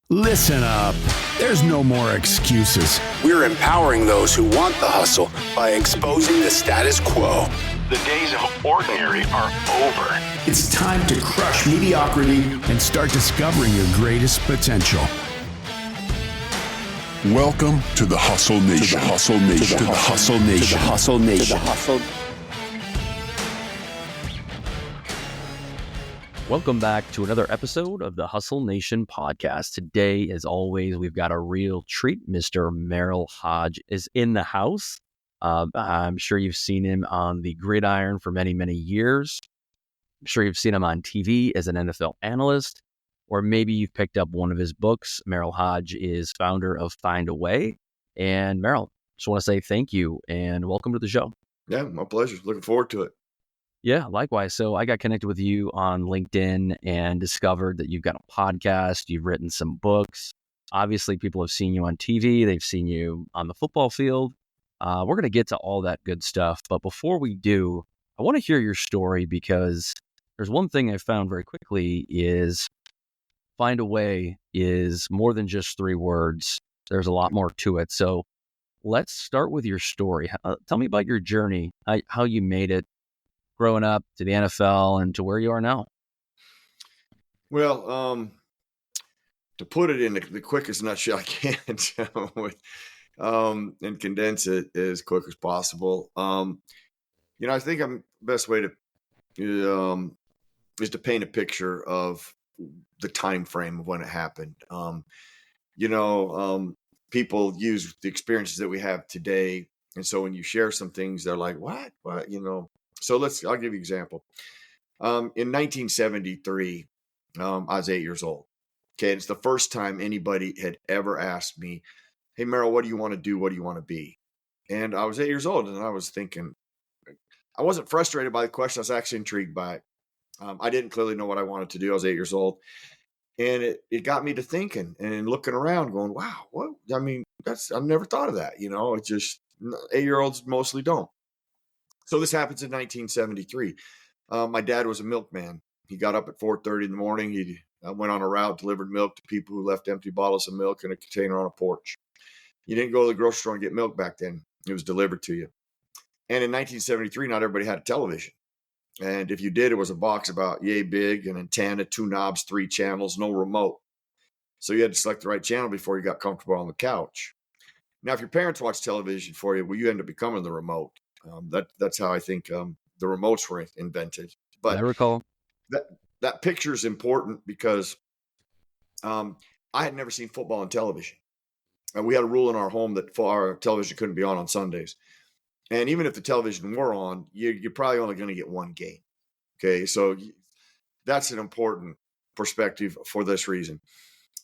Listen up. There's no more excuses. We're empowering those who want the hustle by exposing the status quo. The days of ordinary are over. It's time to crush mediocrity and start discovering your greatest potential. Welcome to the Hustle Nation. To the Hustle Nation. To the Hustle Nation. To the Hustle Nation. To the Hustle. Welcome back to another episode of the Hustle Nation podcast. Today, as always, we've got a real treat. Mr. Merril Hoge is in the house. I'm sure you've seen him on the gridiron for many, many years. I'm sure you've seen him on TV as an NFL analyst, or maybe you've picked up one of his books. Merril Hoge is founder of Find a Way. And Merril, just want to say thank you and welcome to the show. Yeah, my pleasure. Looking forward to it. Yeah, likewise. So I got connected with you on LinkedIn and discovered that you've got a podcast, you've written some books. Obviously, people have seen you on TV. They've seen you on the football field. We're going to get to all that good stuff. But before we do, I want to hear your story because there's one thing I found very quickly is Find a Way is more than just 3 words. There's a lot more to it. So let's start with your story. Tell me about your journey, how you made it growing up to the NFL and to where you are now. Well, to put it in the quickest nutshell I can and condense it as quick as possible. I think the best way to is to paint a picture of the time frame of when it happened. People use the experiences that we have today. And so when you share some things, they're like, what? So I'll give you an example. In 1973, I was 8 years old. Okay. It's the first time anybody had ever asked me, hey, Merril, what do you want to do? What do you want to be? And I was 8 years old and I was thinking, I wasn't frustrated by the question. I was actually intrigued by it. I didn't clearly know what I wanted to do. I was 8 years old. And it got me to thinking and looking around going, wow, what? I mean, I've never thought of that. It's just 8-year-olds mostly don't. So this happens in 1973. My dad was a milkman. He got up at 4:30 in the morning. He went on a route, delivered milk to people who left empty bottles of milk in a container on a porch. You didn't go to the grocery store and get milk back then. It was delivered to you. And in 1973, not everybody had a television. And if you did, it was a box about yay big, an antenna, 2 knobs, 3 channels, no remote. So you had to select the right channel before you got comfortable on the couch. Now, if your parents watched television for you, well, you end up becoming the remote. That's how I think the remotes were invented. But I recall that picture is important because I had never seen football on television. We had a rule in our home that our television couldn't be on Sundays. And even if the television were on, you're probably only going to get one game. Okay, so that's an important perspective for this reason.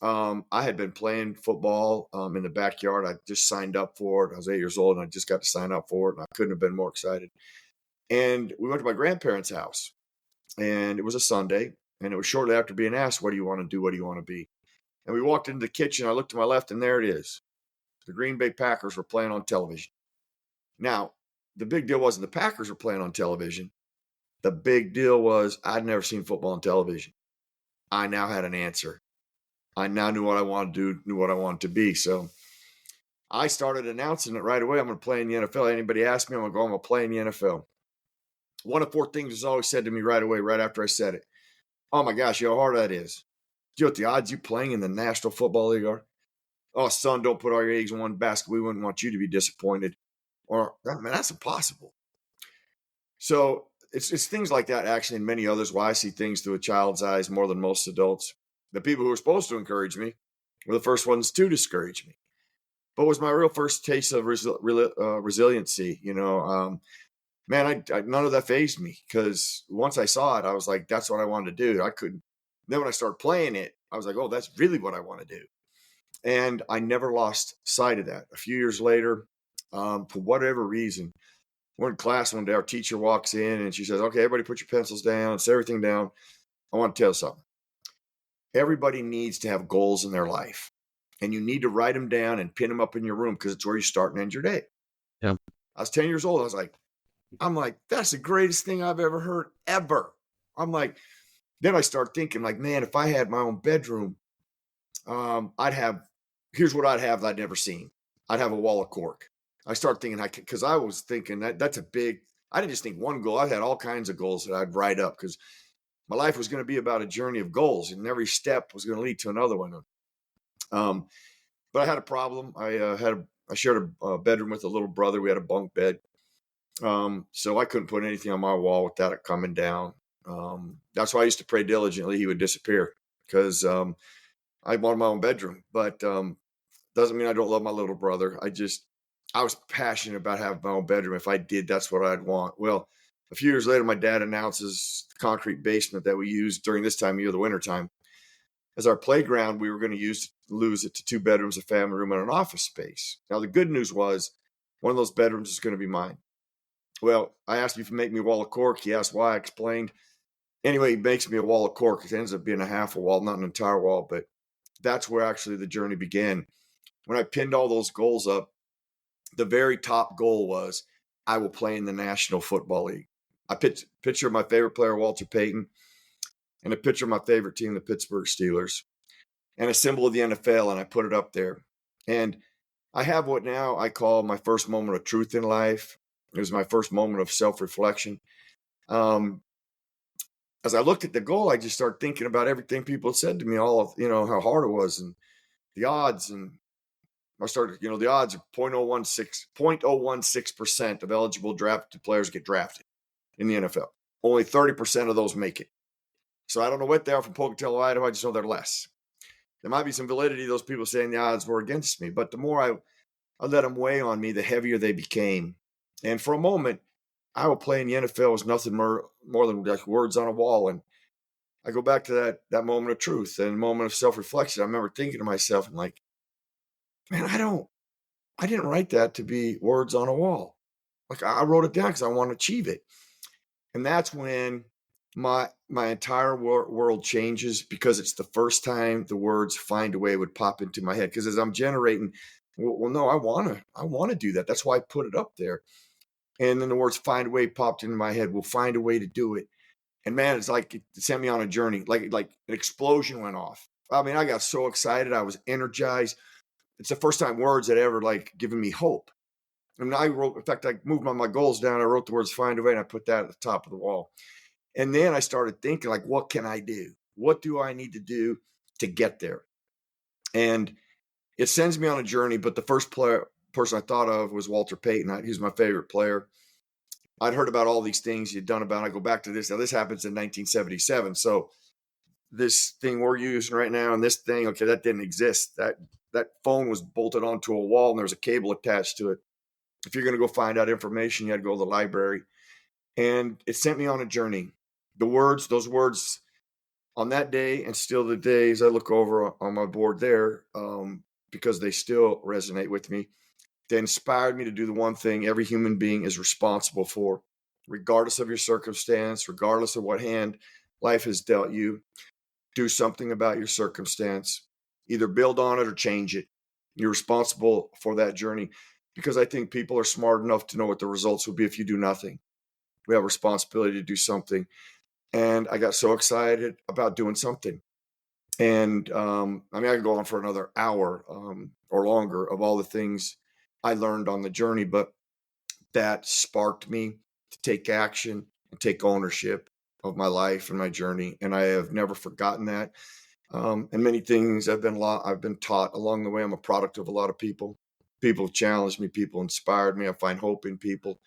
I had been playing football in the backyard. I just signed up for it. I was 8 years old and I just got to sign up for it. And I couldn't have been more excited. And we went to my grandparents' house and it was a Sunday. And it was shortly after being asked, what do you want to do? What do you want to be? And we walked into the kitchen. I looked to my left and there it is. The Green Bay Packers were playing on television. Now, the big deal wasn't the Packers were playing on television. The big deal was I'd never seen football on television. I now had an answer. I now knew what I wanted to do, knew what I wanted to be. So I started announcing it right away. I'm going to play in the NFL. Anybody ask me, I'm going to play in the NFL. One of 4 things was always said to me right away, right after I said it. Oh my gosh, you know how hard that is. Do you know what the odds you playing in the National Football League are? Oh, son, don't put all your eggs in one basket. We wouldn't want you to be disappointed. Or, man, that's impossible. So it's things like that, actually, and many others, why I see things through a child's eyes more than most adults. The people who were supposed to encourage me were the first ones to discourage me. But it was my real first taste of resiliency. None of that fazed me because once I saw it, I was like, that's what I wanted to do. I couldn't. Then when I started playing it, I was like, oh, that's really what I want to do. And I never lost sight of that. A few years later, for whatever reason, we're in class one day, our teacher walks in and she says, okay, everybody put your pencils down, set everything down. I want to tell you something. Everybody needs to have goals in their life and you need to write them down and pin them up in your room because it's where you start and end your day. Yeah. I was 10 years old. I'm like, that's the greatest thing I've ever heard ever. Then I start thinking like, man, if I had my own bedroom, Here's what I'd have that I'd never seen. I'd have a wall of cork. I start thinking because I was thinking that's a big. I didn't just think one goal. I had all kinds of goals that I'd write up because my life was going to be about a journey of goals, and every step was going to lead to another one. Um, but I had a problem. I shared a bedroom with a little brother. We had a bunk bed, so I couldn't put anything on my wall without it coming down. That's why I used to pray diligently he would disappear because I wanted my own bedroom. But doesn't mean I don't love my little brother. I was passionate about having my own bedroom. If I did, that's what I'd want. Well, a few years later, my dad announces the concrete basement that we used during this time of year, the wintertime, as our playground. We were going to lose it to 2 bedrooms, a family room, and an office space. Now, the good news was one of those bedrooms is going to be mine. Well, I asked him if he'd make me a wall of cork. He asked why. I explained. Anyway, he makes me a wall of cork. It ends up being a half a wall, not an entire wall, but that's where actually the journey began. When I pinned all those goals up, the very top goal was I will play in the National Football League. I picture my favorite player, Walter Payton, and a picture of my favorite team, the Pittsburgh Steelers, and a symbol of the NFL, and I put it up there. And I have what now I call my first moment of truth in life. It was my first moment of self-reflection. As I looked at the goal, I just started thinking about everything people had said to me, how hard it was and the odds. And I started, the odds are 0.016% of eligible drafted players get drafted in the NFL. Only 30% of those make it. So I don't know what they are from Pocatello, Idaho. I just know they're less. There might be some validity to those people saying the odds were against me, but the more I let them weigh on me, the heavier they became. And for a moment, I will play in the NFL was nothing more than like words on a wall. And I go back to that moment of truth and moment of self-reflection. I remember thinking to myself, I'm like, man, I didn't write that to be words on a wall. Like I wrote it down because I want to achieve it. And that's when my entire world changes, because it's the first time the words "find a way" would pop into my head. Because as I'm generating, well, no, I want to do that. That's why I put it up there. And then the words "find a way" popped into my head. We'll find a way to do it. And man, it's like it sent me on a journey. Like an explosion went off. I mean, I got so excited. I was energized. It's the first time words had ever given me hope. And I moved my goals down. I wrote the words "find a way" and I put that at the top of the wall. And then I started thinking, what can I do? What do I need to do to get there? And it sends me on a journey. But the first person I thought of was Walter Payton. He's my favorite player. I'd heard about all these things he'd done about. I go back to this. Now, this happens in 1977. So this thing we're using right now and this thing, okay, that didn't exist. That phone was bolted onto a wall and there was a cable attached to it. If you're going to go find out information, you had to go to the library. And it sent me on a journey. Those words on that day and still the days I look over on my board there, because they still resonate with me. They inspired me to do the one thing every human being is responsible for, regardless of your circumstance, regardless of what hand life has dealt you. Do something about your circumstance. Either build on it or change it. You're responsible for that journey, because I think people are smart enough to know what the results will be if you do nothing. We have a responsibility to do something. And I got so excited about doing something. And I could go on for another hour or longer of all the things I learned on the journey, but that sparked me to take action and take ownership of my life and my journey. And I have never forgotten that. And many things I've been taught along the way. I'm a product of a lot of people. People challenged me. People inspired me. I find hope in people.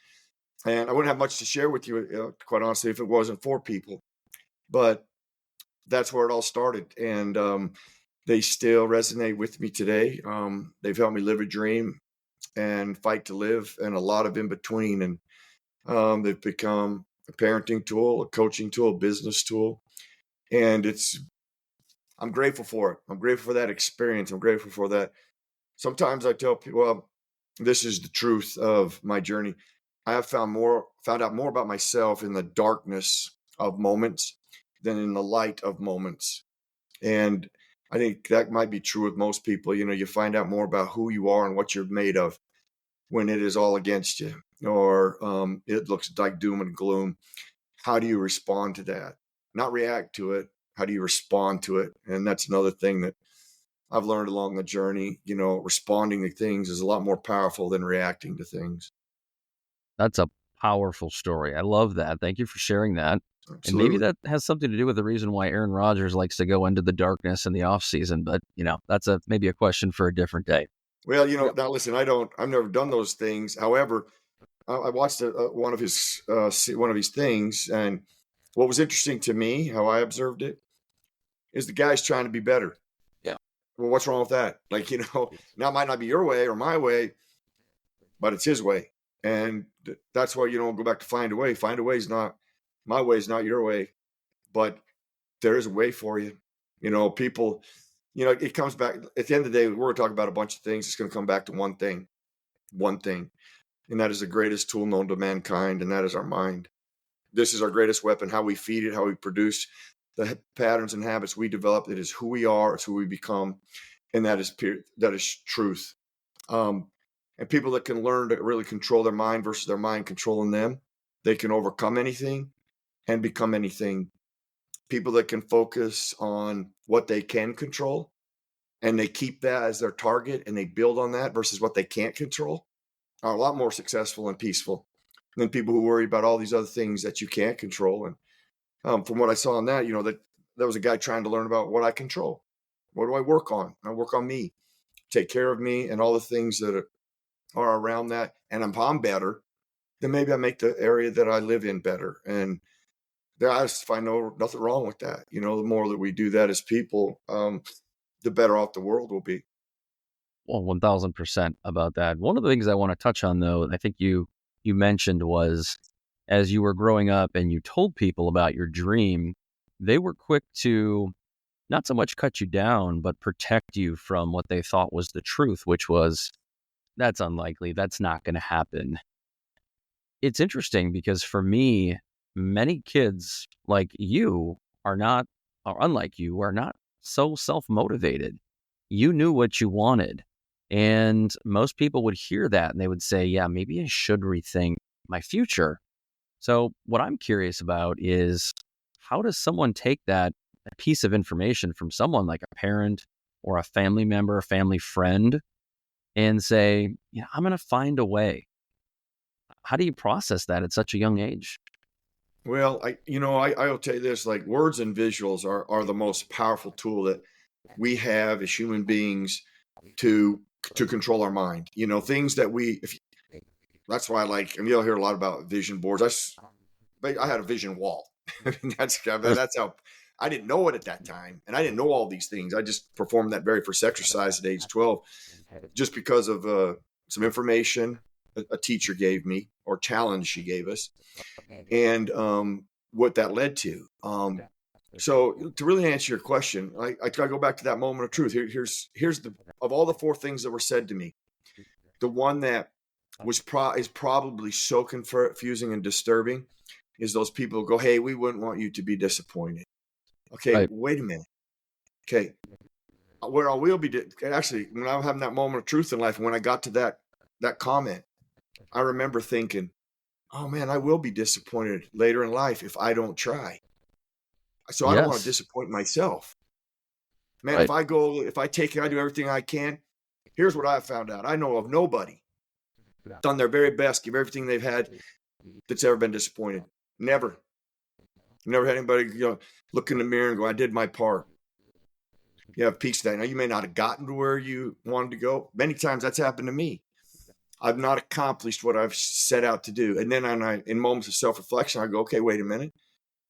And I wouldn't have much to share with you, quite honestly, if it wasn't for people. But that's where it all started. And they still resonate with me today. They've helped me live a dream and fight to live, and a lot of in between. And they've become a parenting tool, a coaching tool, a business tool. And I'm grateful for it. I'm grateful for that experience. I'm grateful for that. Sometimes I tell people, well, this is the truth of my journey. I have found out more about myself in the darkness of moments than in the light of moments. And I think that might be true with most people. You find out more about who you are and what you're made of when it is all against you, or it looks like doom and gloom. How do you respond to that? Not react to it. How do you respond to it? And that's another thing that I've learned along the journey, responding to things is a lot more powerful than reacting to things. That's a powerful story. I love that. Thank you for sharing that. And maybe Absolutely. that has something to do with the reason why Aaron Rodgers likes to go into the darkness in the off season. But that's maybe a question for a different day. Well, now listen, I've never done those things. However, I watched one of his things, and what was interesting to me, how I observed it, is the guy's trying to be better. Yeah. Well, what's wrong with that? Like, now it might not be your way or my way, but it's his way. And that's why, go back to find a way. Find a way is not my way, is not your way, but there is a way for you. People, it comes back at the end of the day. We're going to talk about a bunch of things. It's going to come back to one thing, and that is the greatest tool known to mankind, and that is our mind. This is our greatest weapon. How we feed it, how we produce the patterns and habits we develop. It is who we are. It's who we become, and that is truth. And people that can learn to really control their mind versus their mind controlling them, they can overcome anything and become anything. People that can focus on what they can control and they keep that as their target and they build on that versus what they can't control are a lot more successful and peaceful than people who worry about all these other things that you can't control. And from what I saw in that, that there was a guy trying to learn about what I control. What do I work on? I work on me, take care of me and all the things that are around that. And if I'm better, then maybe I make the area that I live in better. And I just find nothing wrong with that. The more that we do that as people, the better off the world will be. Well, 1000% about that. One of the things I want to touch on, though, I think you mentioned was as you were growing up and you told people about your dream, they were quick to not so much cut you down, but protect you from what they thought was the truth, which was, that's unlikely. That's not going to happen. It's interesting because for me, many kids like you unlike you, are not so self-motivated. You knew what you wanted. And most people would hear that and they would say, yeah, maybe I should rethink my future. So what I'm curious about is, how does someone take that piece of information from someone like a parent or a family member, a family friend, and say, I'm going to find a way? How do you process that at such a young age? Well, I'll tell you this, like words and visuals are the most powerful tool that we have as human beings to control our mind. Things that that's why and you'll hear a lot about vision boards. I had a vision wall. That's how I didn't know it at that time. And I didn't know all these things. I just performed that very first exercise at age 12, just because of some information a teacher gave me or challenge she gave us. And what that led to. So to really answer your question, I go back to that moment of truth. Here's of all the four things that were said to me, the one that is probably so confusing and disturbing is those people who go, hey, we wouldn't want you to be disappointed. Okay, Right. Wait a minute. Okay, where I will be actually, when I'm having that moment of truth in life, when I got to that comment, I remember thinking, oh man, I will be disappointed later in life if I don't try. So I don't want to Yes. disappoint myself. Man, Right. I do everything I can. Here's what I found out. I know of nobody done their very best, give everything they've had, that's ever been disappointed. Never had anybody, look in the mirror and go, I did my part. You have peace of that. Now, you may not have gotten to where you wanted to go. Many times that's happened to me. I've not accomplished what I've set out to do. And then in moments of self-reflection, I go, okay, wait a minute.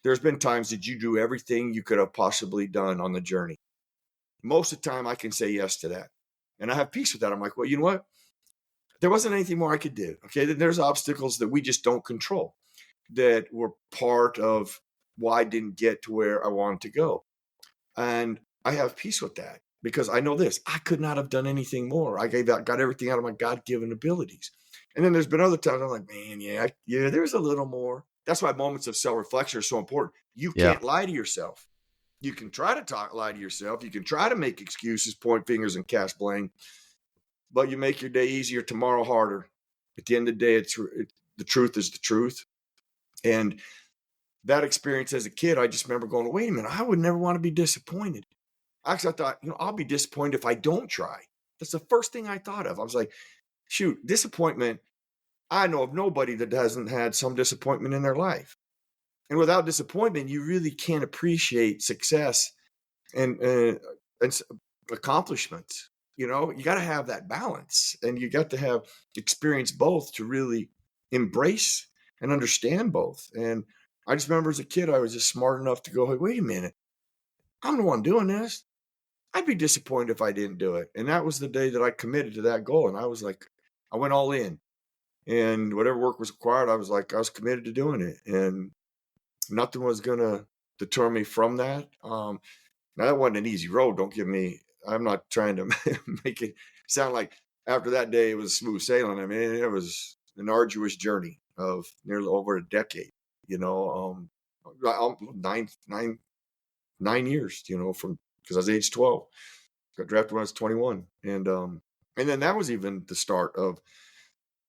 There's been times that you do everything you could have possibly done on the journey. Most of the time I can say yes to that. And I have peace with that. I'm like, well, you know what? There wasn't anything more I could do. Okay. There's obstacles that we just don't control that were part of why I didn't get to where I wanted to go. And I have peace with that because I know this, I could not have done anything more. I got everything out of my God-given abilities. And then there's been other times I'm like, man, yeah, there's a little more. That's why moments of self-reflection are so important. You can't lie to yourself. You can try to lie to yourself. You can try to make excuses, point fingers, and cast blame, but you make your day easier, tomorrow harder. At the end of the day, the truth is the truth. And that experience as a kid, I just remember going, wait a minute, I would never want to be disappointed. actually, I thought, I'll be disappointed if I don't try. That's the first thing I thought of. I was like, shoot, disappointment. I know of nobody that hasn't had some disappointment in their life. And without disappointment, you really can't appreciate success and accomplishments. You got to have that balance, and you got to have experience both to really embrace and understand both. And I just remember as a kid, I was just smart enough to go, hey, wait a minute, I'm the one doing this. I'd be disappointed if I didn't do it. And that was the day that I committed to that goal. And I was like, I went all in, and whatever work was required, I was committed to doing it. And nothing was going to deter me from that. Now that wasn't an easy road. I'm not trying to make it sound like after that day, it was smooth sailing. I mean, it was an arduous journey of nearly over a decade, 9 years, because I was age 12, got drafted when I was 21. And then that was even the start of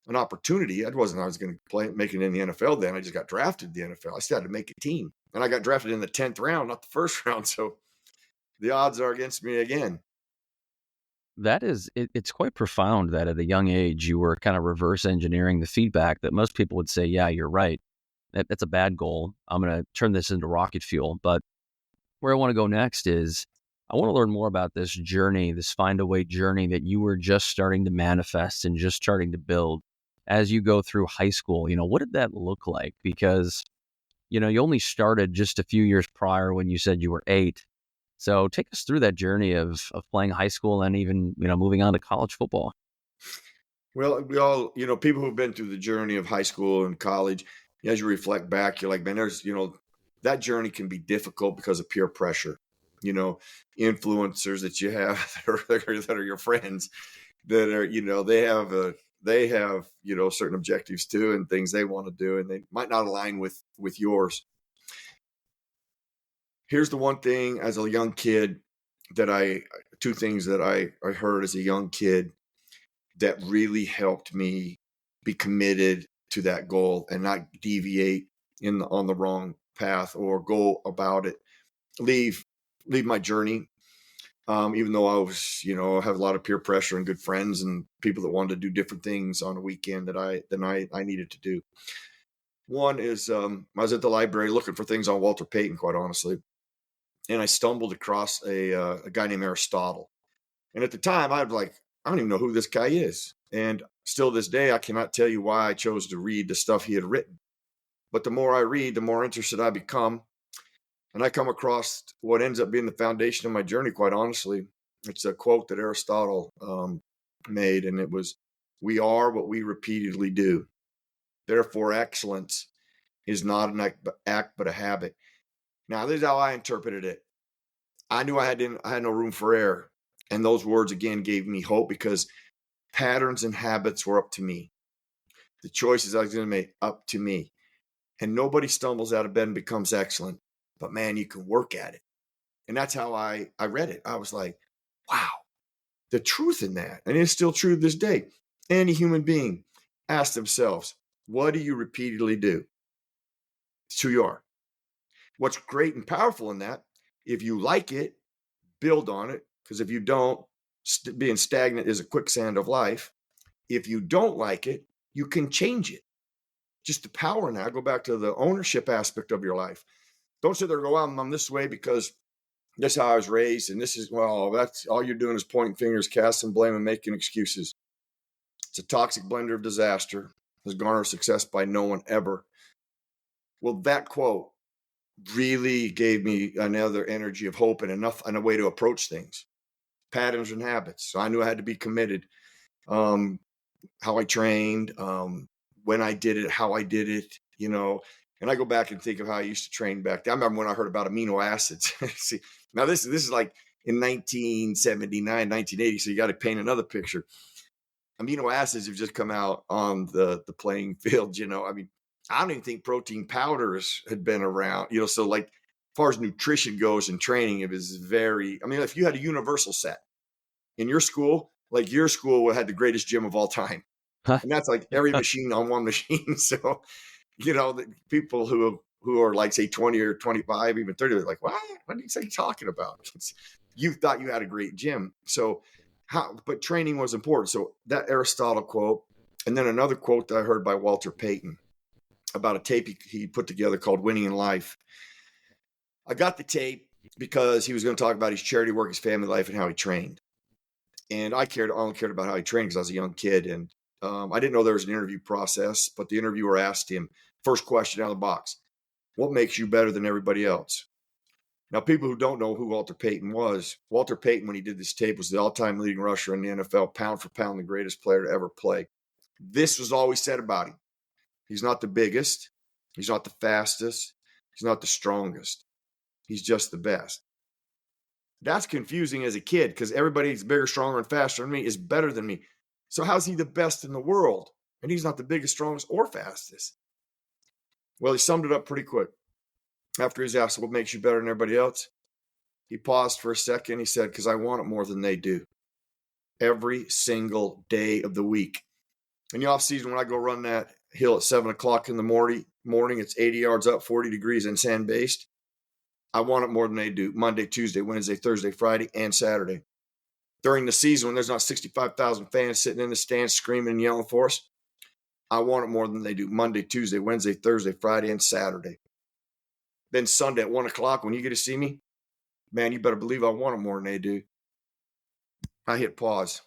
an opportunity. I was going to make it in the NFL then. I just got drafted in the NFL. I still had to make a team. And I got drafted in the 10th round, not the first round. So the odds are against me again. It's quite profound that at a young age, you were kind of reverse engineering the feedback that most people would say, yeah, you're right. That's a bad goal. I'm going to turn this into rocket fuel. But where I want to go next is I want to learn more about this journey, this find a way journey that you were just starting to manifest and just starting to build as you go through high school. What did that look like? Because, you only started just a few years prior when you said you were 8. So take us through that journey of playing high school and even, moving on to college football. Well, we all, people who've been through the journey of high school and college, as you reflect back, you're like, man, there's, that journey can be difficult because of peer pressure, influencers that you have that are your friends that are, they have, certain objectives too and things they want to do, and they might not align with yours. Here's the one thing as a young kid two things that I heard as a young kid that really helped me be committed to that goal and not deviate on the wrong path or go about it, leave my journey. Even though I was, have a lot of peer pressure and good friends and people that wanted to do different things on a weekend than I needed to do. One is I was at the library looking for things on Walter Payton, quite honestly. And I stumbled across a guy named Aristotle. And at the time, I was like, I don't even know who this guy is. And still this day, I cannot tell you why I chose to read the stuff he had written. But the more I read, the more interested I become. And I come across what ends up being the foundation of my journey, quite honestly. It's a quote that Aristotle made, and it was, "We are what we repeatedly do. Therefore, excellence is not an act, but a habit." Now, this is how I interpreted it. I knew I had no room for error. And those words, again, gave me hope because patterns and habits were up to me. The choices I was going to make, up to me. And nobody stumbles out of bed and becomes excellent. But, man, you can work at it. And that's how I read it. I was like, wow, the truth in that. And it's still true to this day. Any human being asks themselves, what do you repeatedly do? It's who you are. What's great and powerful in that, if you like it, build on it. Because if you don't, being stagnant is a quicksand of life. If you don't like it, you can change it. Just the power in that. Go back to the ownership aspect of your life. Don't sit there and go, I'm this way because that's how I was raised. And this is, that's all you're doing is pointing fingers, casting blame, and making excuses. It's a toxic blender of disaster. Has garnered success by no one ever. Well, that quote really gave me another energy of hope and a way to approach things, patterns and habits. So I knew I had to be committed. How I trained, when I did it, how I did it, and I go back and think of how I used to train back then. I remember when I heard about amino acids. See, now this is like in 1979, 1980. So you got to paint another picture. Amino acids have just come out on the playing field. I mean, I don't even think protein powders had been around, so like as far as nutrition goes and training, it was if you had a universal set in your school, like your school had the greatest gym of all time. And that's like every machine on one machine. So, the people who are like, say 20 or 25, even 30, they're like, what are you talking about? you thought you had a great gym. So but training was important. So that Aristotle quote, and then another quote that I heard by Walter Payton about a tape he put together called Winning in Life. I got the tape because he was going to talk about his charity work, his family life, and how he trained. And I only cared about how he trained because I was a young kid. And I didn't know there was an interview process, but the interviewer asked him, first question out of the box, what makes you better than everybody else? Now, people who don't know who Walter Payton was, Walter Payton, when he did this tape, was the all-time leading rusher in the NFL, pound for pound, the greatest player to ever play. This was always said about him. He's not the biggest. He's not the fastest. He's not the strongest. He's just the best. That's confusing as a kid because everybody who's bigger, stronger, and faster than me is better than me. So how's he the best in the world? And he's not the biggest, strongest, or fastest. Well, he summed it up pretty quick. After he's asked what makes you better than everybody else, he paused for a second. He said, because I want it more than they do. Every single day of the week. In the off season, when I go run that hill at 7 o'clock in the morning, it's 80 yards up, 40 degrees and sand-based. I want it more than they do. Monday, Tuesday, Wednesday, Thursday, Friday, and Saturday. During the season, when there's not 65,000 fans sitting in the stands screaming and yelling for us, I want it more than they do. Monday, Tuesday, Wednesday, Thursday, Friday, and Saturday. Then Sunday at 1 o'clock, when you get to see me, man, you better believe I want it more than they do. I hit pause.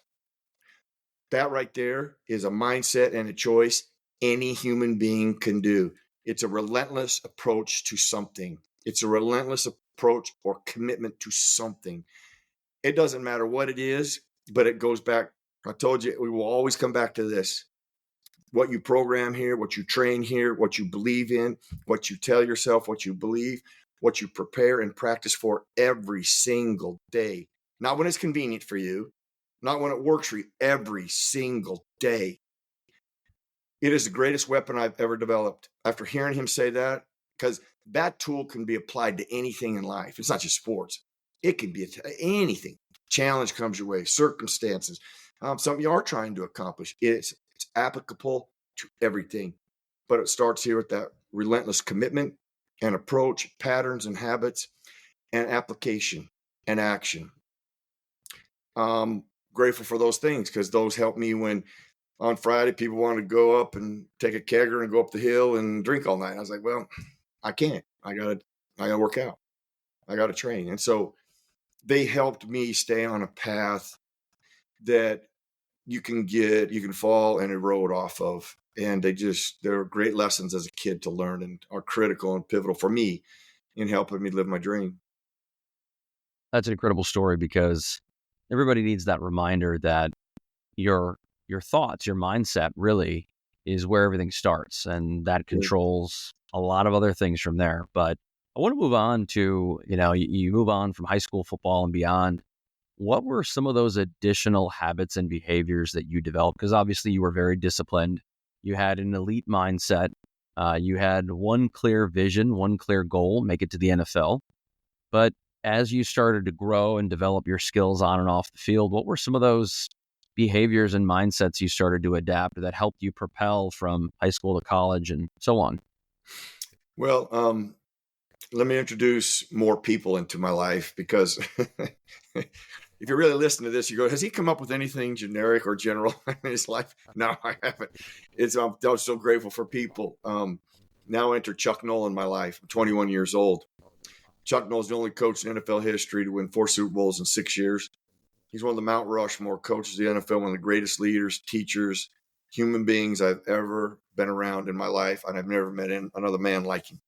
That right there is a mindset and a choice any human being can do. It's a relentless approach to something. It's a relentless approach or commitment to something. It doesn't matter what it is, but it goes back. I told you, we will always come back to this. What you program here, what you train here, what you believe in, what you tell yourself, what you believe, what you prepare and practice for every single day. Not when it's convenient for you, not when it works for you, every single day. It is the greatest weapon I've ever developed. After hearing him say that, because that tool can be applied to anything in life. It's not just sports. It can be anything. Challenge comes your way, circumstances, something you are trying to accomplish. It's applicable to everything. But it starts here with that relentless commitment and approach, patterns and habits, and application and action. Grateful for those things because those help me when on Friday people want to go up and take a kegger and go up the hill and drink all night. I was like, well, I can't. I gotta work out. I gotta train. And so they helped me stay on a path that you can fall and erode off of. And they're great lessons as a kid to learn and are critical and pivotal for me in helping me live my dream. That's an incredible story because everybody needs that reminder that your thoughts, your mindset really is where everything starts. And that controls a lot of other things from there. But I want to move on to, you move on from high school football and beyond. What were some of those additional habits and behaviors that you developed? Because obviously you were very disciplined. You had an elite mindset. You had one clear vision, one clear goal, make it to the NFL. But as you started to grow and develop your skills on and off the field, what were some of those behaviors and mindsets you started to adapt that helped you propel from high school to college and so on? Well, let me introduce more people into my life because if you really listen to this, you go, has he come up with anything generic or general in his life? No, I haven't. I'm so grateful for people. Now enter Chuck Noll in my life. I'm 21 years old. Chuck Noll is the only coach in NFL history to win 4 Super Bowls in 6 years. He's one of the Mount Rushmore coaches of the NFL, one of the greatest leaders, teachers, human beings I've ever been around in my life, and I've never met another man like him.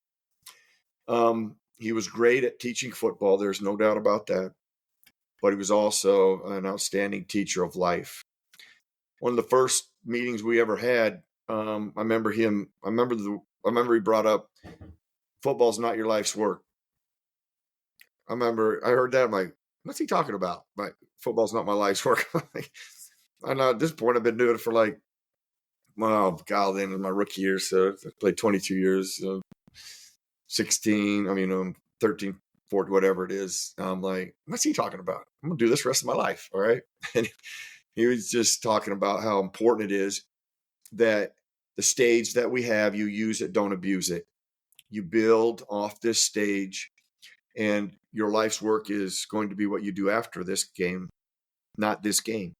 He was great at teaching football. There's no doubt about that. But he was also an outstanding teacher of life. One of the first meetings we ever had, I remember he brought up, football's not your life's work. I heard that. I'm like, what's he talking about? Like, football's not my life's work. I know at this point I've been doing it for then in my rookie year. So I played 22 years, 16, 13, 14, whatever it is. I'm like, what's he talking about? I'm going to do this the rest of my life. All right. And he was just talking about how important it is that the stage that we have, you use it, don't abuse it. You build off this stage. And your life's work is going to be what you do after this game, not this game.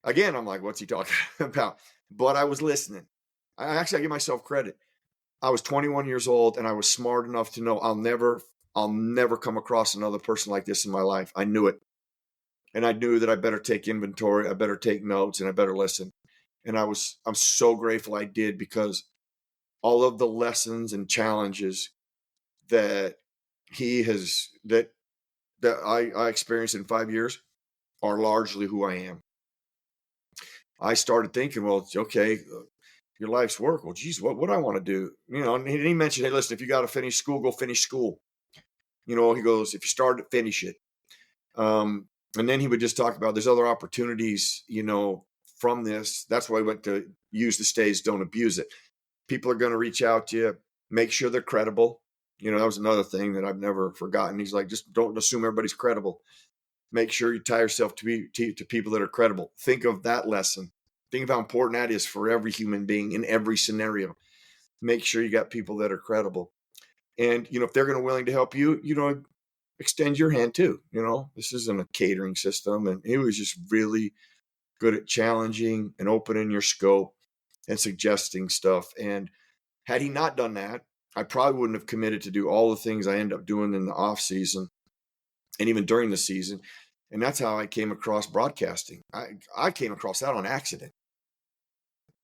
Again, I'm like, what's he talking about? But I was listening. I give myself credit. I was 21 years old and I was smart enough to know I'll never come across another person like this in my life. I knew it. And I knew that I better take inventory, I better take notes, and I better listen. And I'm so grateful I did, because all of the lessons and challenges that I experienced in 5 years are largely who I am. I started thinking, well, it's okay, your life's work. Well, geez, what would I want to do? And he mentioned, hey, listen, if you got to finish school, go finish school. He goes, if you start it, finish it. And then he would just talk about there's other opportunities, from this. That's why I went to use the stage, don't abuse it. People are going to reach out to you. Make sure they're credible. That was another thing that I've never forgotten. He's like, just don't assume everybody's credible. Make sure you tie yourself to people that are credible. Think of that lesson. Think of how important that is for every human being in every scenario. Make sure you got people that are credible. And, if they're going to willing to help you, extend your hand too. This isn't a catering system. And he was just really good at challenging and opening your scope and suggesting stuff. And had he not done that, I probably wouldn't have committed to do all the things I end up doing in the off season and even during the season. And that's how I came across broadcasting. I came across that on accident.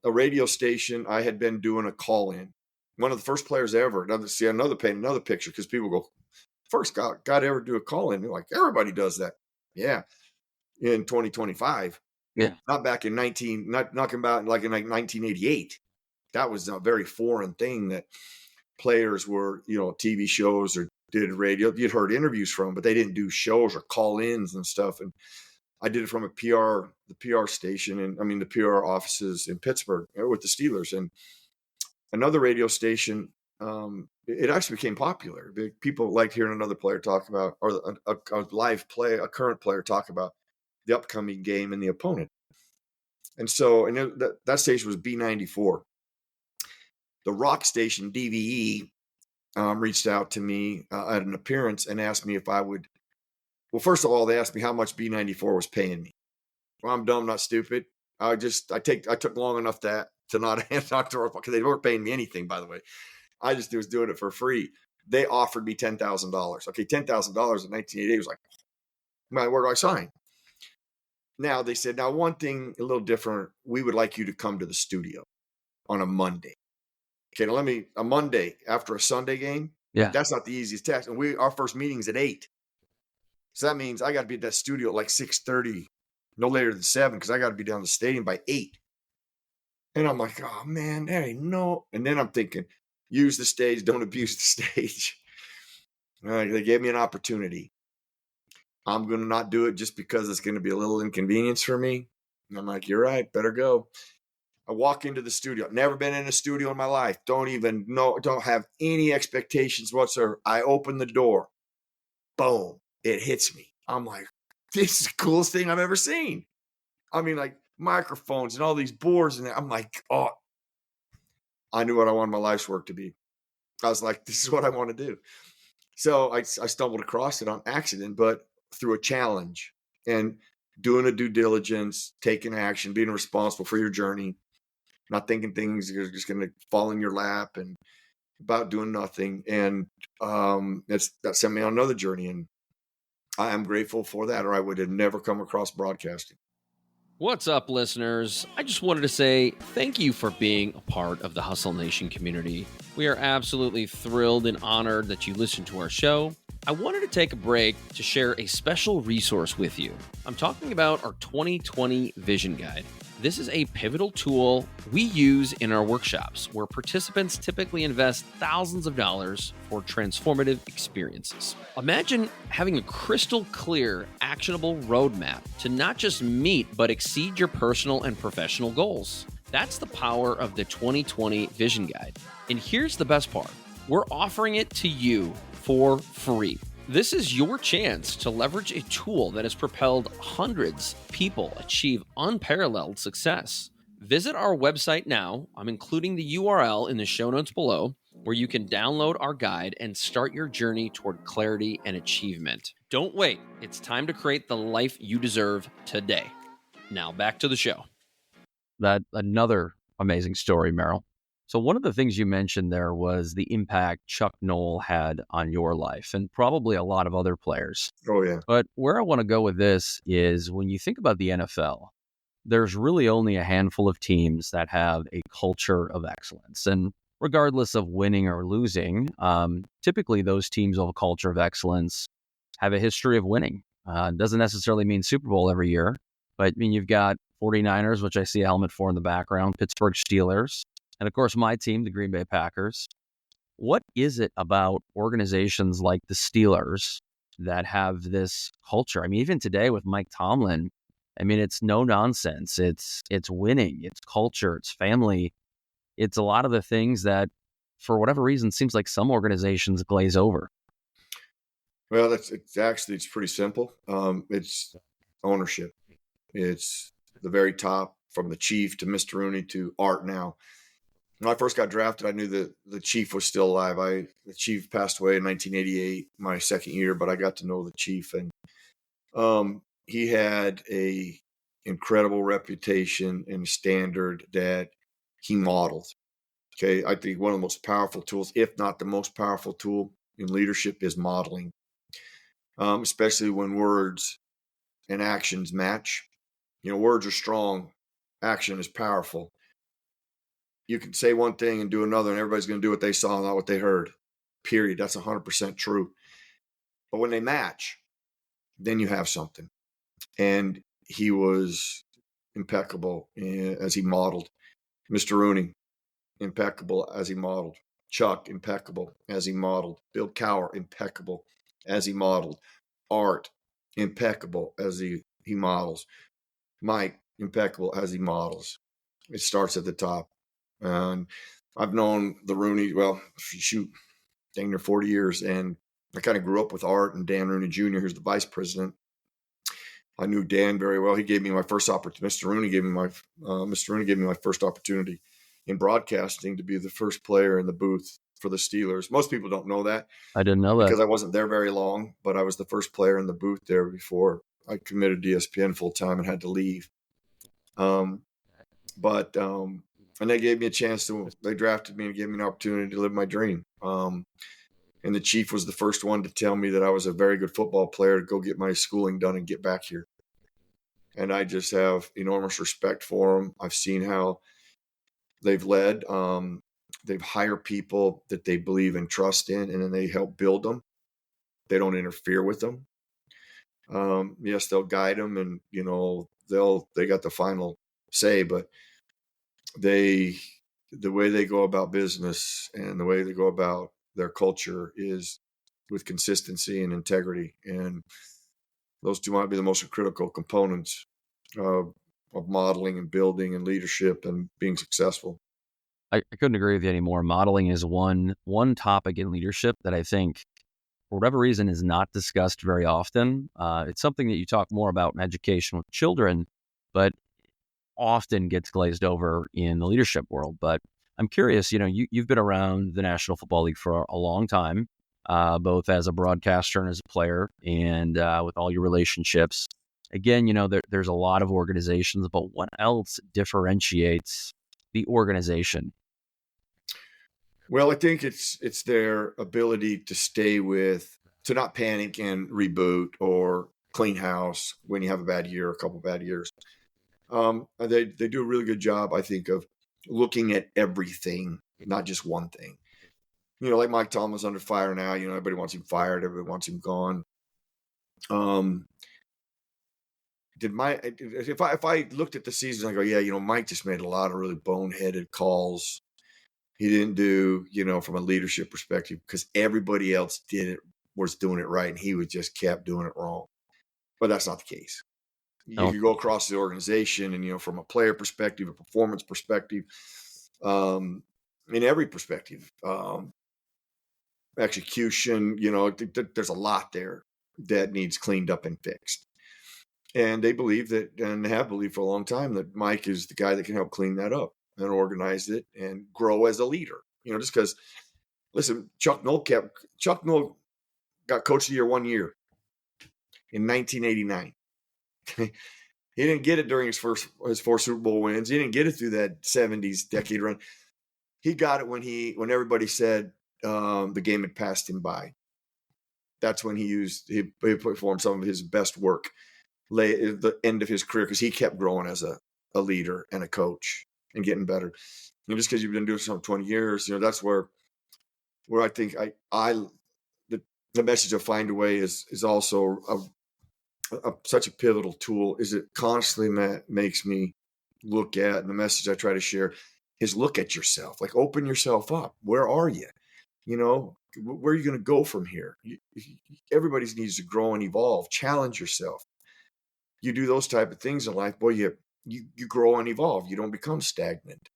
A radio station, I had been doing a call-in. One of the first players ever. Another picture, because people go, first guy to ever do a call-in. They're like, everybody does that. Yeah. In 2025. Yeah. Not back in not about like in 1988. That was a very foreign thing that players were, TV shows or did radio. You'd heard interviews from, but they didn't do shows or call-ins and stuff. And I did it from the PR station, and the PR offices in Pittsburgh with the Steelers. And another radio station, it actually became popular. People liked hearing another player talk about, or a live play, a current player talk about the upcoming game and the opponent. And so, that station was B94. The rock station, DVE, reached out to me at an appearance and asked me if I would. Well, first of all, they asked me how much B94 was paying me. Well, I'm dumb, not stupid. I took long enough to not because they weren't paying me anything, by the way. I just was doing it for free. They offered me $10,000. Okay, $10,000 in 1988 was like, where do I sign? Now they said, one thing a little different. We would like you to come to the studio on a Monday. Okay, now a Monday after a Sunday game. Yeah, that's not the easiest task. And our first meeting's at 8. So that means I got to be at that studio at like 6:30, no later than 7, because I got to be down the stadium by 8. And I'm like, oh man, there ain't no. And then I'm thinking, use the stage, don't abuse the stage. All right, they gave me an opportunity. I'm going to not do it just because it's going to be a little inconvenience for me. And I'm like, you're right, better go. I walk into the studio. Never been in a studio in my life. Don't have any expectations whatsoever. I open the door. Boom. It hits me. I'm like, this is the coolest thing I've ever seen. Like microphones and all these boards. And I'm like, oh, I knew what I wanted my life's work to be. I was like, this is what I want to do. So I stumbled across it on accident, but through a challenge and doing a due diligence, taking action, being responsible for your journey, not thinking things are just going to fall in your lap and about doing nothing. And that sent me on another journey. And I am grateful for that, or I would have never come across broadcasting. What's up, listeners? I just wanted to say thank you for being a part of the Hustle Nation community. We are absolutely thrilled and honored that you listen to our show. I wanted to take a break to share a special resource with you. I'm talking about our 2020 Vision Guide. This is a pivotal tool we use in our workshops where participants typically invest thousands of dollars for transformative experiences. Imagine having a crystal clear, actionable roadmap to not just meet, but exceed your personal and professional goals. That's the power of the 2020 Vision Guide. And here's the best part. We're offering it to you for free. This is your chance to leverage a tool that has propelled hundreds of people achieve unparalleled success. Visit our website now. I'm including the URL in the show notes below, where you can download our guide and start your journey toward clarity and achievement. Don't wait. It's time to create the life you deserve today. Now back to the show. That another amazing story, Merrill. So one of the things you mentioned there was the impact Chuck Noll had on your life and probably a lot of other players. Oh, yeah. But where I want to go with this is when you think about the NFL, there's really only a handful of teams that have a culture of excellence. And regardless of winning or losing, typically those teams of a culture of excellence have a history of winning. Doesn't necessarily mean Super Bowl every year, but I mean, you've got 49ers, which I see a helmet for in the background, Pittsburgh Steelers, and of course my team, the Green Bay Packers. What is it about organizations like the Steelers that have this culture? I mean, even today with Mike Tomlin, I mean, it's no nonsense. It's winning, it's culture, it's family. It's a lot of the things that, for whatever reason, seems like some organizations glaze over. Well, it's pretty simple. It's ownership. It's the very top, from the chief to Mr. Rooney to Art now. When I first got drafted, I knew that the chief was still alive. The chief passed away in 1988, my second year, but I got to know the chief, and he had a incredible reputation and standard that he modeled. Okay, I think one of the most powerful tools, if not the most powerful tool in leadership, is modeling, especially when words and actions match. Words are strong, action is powerful. You can say one thing and do another, and everybody's going to do what they saw, not what they heard. Period. That's 100% true. But when they match, then you have something. And he was impeccable as he modeled. Mr. Rooney, impeccable as he modeled. Chuck, impeccable as he modeled. Bill Cowher, impeccable as he modeled. Art, impeccable as he models. Mike, impeccable as he models. It starts at the top. And I've known the Rooney, dang near 40 years. And I kind of grew up with Art and Dan Rooney Jr., who's the vice president. I knew Dan very well. He gave me my first opportunity. Mr. Rooney gave me my first opportunity in broadcasting to be the first player in the booth for the Steelers. Most people don't know that. I didn't know that because I wasn't there very long, but I was the first player in the booth there before I committed to ESPN full time and had to leave. And they gave me a chance they drafted me and gave me an opportunity to live my dream. And the chief was the first one to tell me that I was a very good football player to go get my schooling done and get back here. And I just have enormous respect for them. I've seen how they've led. They've hired people that they believe and trust in, and then they help build them. They don't interfere with them. Yes, they'll guide them, and they got the final say, but the way they go about business and the way they go about their culture is with consistency and integrity. And those two might be the most critical components of modeling and building and leadership and being successful. I couldn't agree with you anymore. Modeling is one topic in leadership that I think, for whatever reason, is not discussed very often. It's something that you talk more about in education with children, but often gets glazed over in the leadership world. But I'm curious, you've been around the National Football League for a long time, both as a broadcaster and as a player, and with all your relationships. Again, there's a lot of organizations, but what else differentiates the organization? Well, I think it's their ability to not panic and reboot or clean house when you have a bad year, a couple of bad years. They do a really good job, I think, of looking at everything, not just one thing. Like Mike Tomlin's under fire now. Everybody wants him fired. Everybody wants him gone. If I looked at the season, I go, yeah, Mike just made a lot of really boneheaded calls. He didn't do, from a leadership perspective, because everybody else was doing it right, and he just kept doing it wrong. But that's not the case. No. You go across the organization, and from a player perspective, a performance perspective, in every perspective, execution, there's a lot there that needs cleaned up and fixed. And they believe that, and they have believed for a long time, that Mike is the guy that can help clean that up and organize it and grow as a leader. Just because, listen, Chuck Noll got Coach of the Year 1 year in 1989. He didn't get it during his four Super Bowl wins. He didn't get it through that 70s decade run. He got it when everybody said the game had passed him by. That's when he performed some of his best work at the end of his career, because he kept growing as a leader and a coach and getting better. Just because you've been doing something 20 years, that's where I think the message of Find a Way is also such a pivotal tool. Is it constantly makes me look at, and the message I try to share is look at yourself, like open yourself up. Where are you? Where are you going to go from here? Everybody needs to grow and evolve. Challenge yourself. You do those type of things in life, boy, you grow and evolve. You don't become stagnant.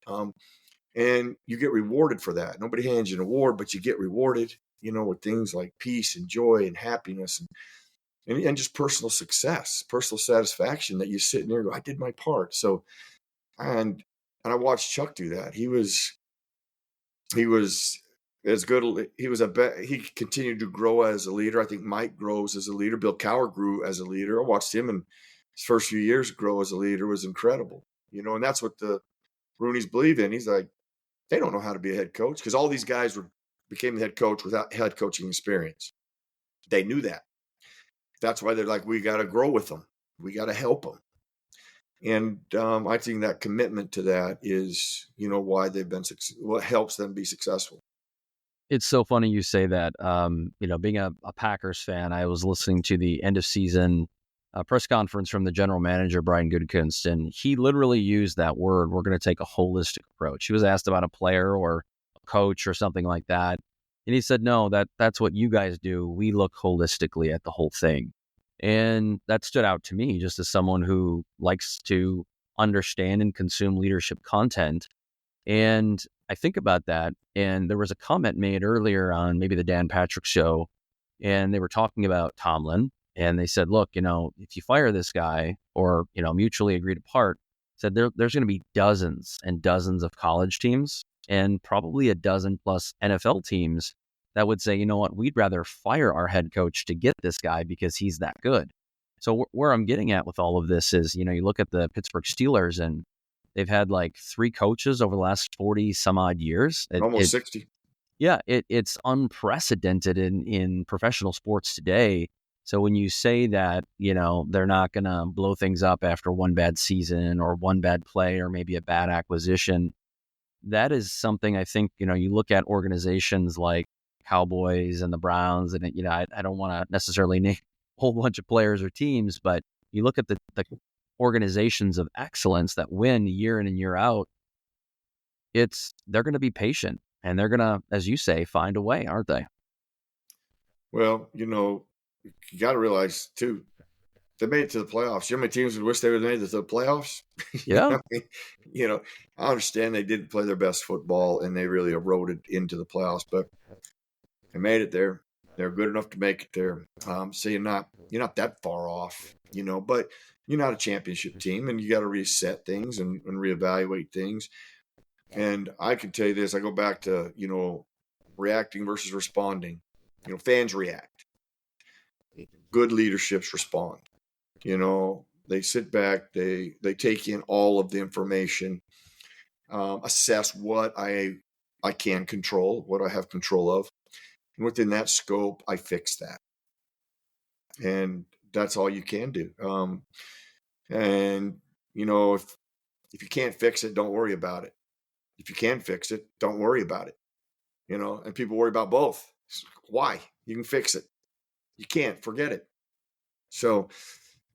And you get rewarded for that. Nobody hands you an award, but you get rewarded, with things like peace and joy and happiness and just personal success, personal satisfaction, that you sit in there and go, I did my part. So, and I watched Chuck do that. He was as good. He continued to grow as a leader. I think Mike grows as a leader. Bill Cowher grew as a leader. I watched him in his first few years grow as a leader. It was incredible, and that's what the Rooney's believe in. He's like, they don't know how to be a head coach, because all these guys became the head coach without head coaching experience. They knew that. That's why they're like, we got to grow with them. We got to help them. And I think that commitment to that is, why they've been what helps them be successful. It's so funny you say that. Being a Packers fan, I was listening to the end of season press conference from the general manager, Brian Gutekunst, and he literally used that word. We're going to take a holistic approach. He was asked about a player or a coach or something like that. And he said, no, that's what you guys do. We look holistically at the whole thing. And that stood out to me, just as someone who likes to understand and consume leadership content. And I think about that. And there was a comment made earlier on maybe the Dan Patrick show, and they were talking about Tomlin. And they said, look, if you fire this guy, or, mutually agreed apart, said there's going to be dozens and dozens of college teams and probably a dozen plus NFL teams that would say, you know what, we'd rather fire our head coach to get this guy because he's that good. So where I'm getting at with all of this is, you look at the Pittsburgh Steelers, and they've had like 3 coaches over the last 40 some odd years. Almost 60. Yeah, it's unprecedented in professional sports today. So when you say that, they're not going to blow things up after one bad season or one bad play or maybe a bad acquisition, that is something I think, you look at organizations like Cowboys and the Browns, and, I don't want to necessarily name a whole bunch of players or teams, but you look at the organizations of excellence that win year in and year out, they're going to be patient, and they're going to, as you say, find a way, aren't they? Well, you got to realize too, they made it to the playoffs. You know how many teams would wish they would have made it to the playoffs? Yeah. I understand they didn't play their best football and they really eroded into the playoffs, but they made it there. They're good enough to make it there. So you're not that far off, but you're not a championship team, and you got to reset things and reevaluate things. And I can tell you this, I go back to, reacting versus responding. Fans react. Good leaderships respond. They sit back, they take in all of the information, assess what I can control, what I have control of. And within that scope, I fix that. And that's all you can do. And if you can't fix it, don't worry about it. If you can fix it, don't worry about it. And people worry about both. Why? You can fix it. You can't, forget it. So,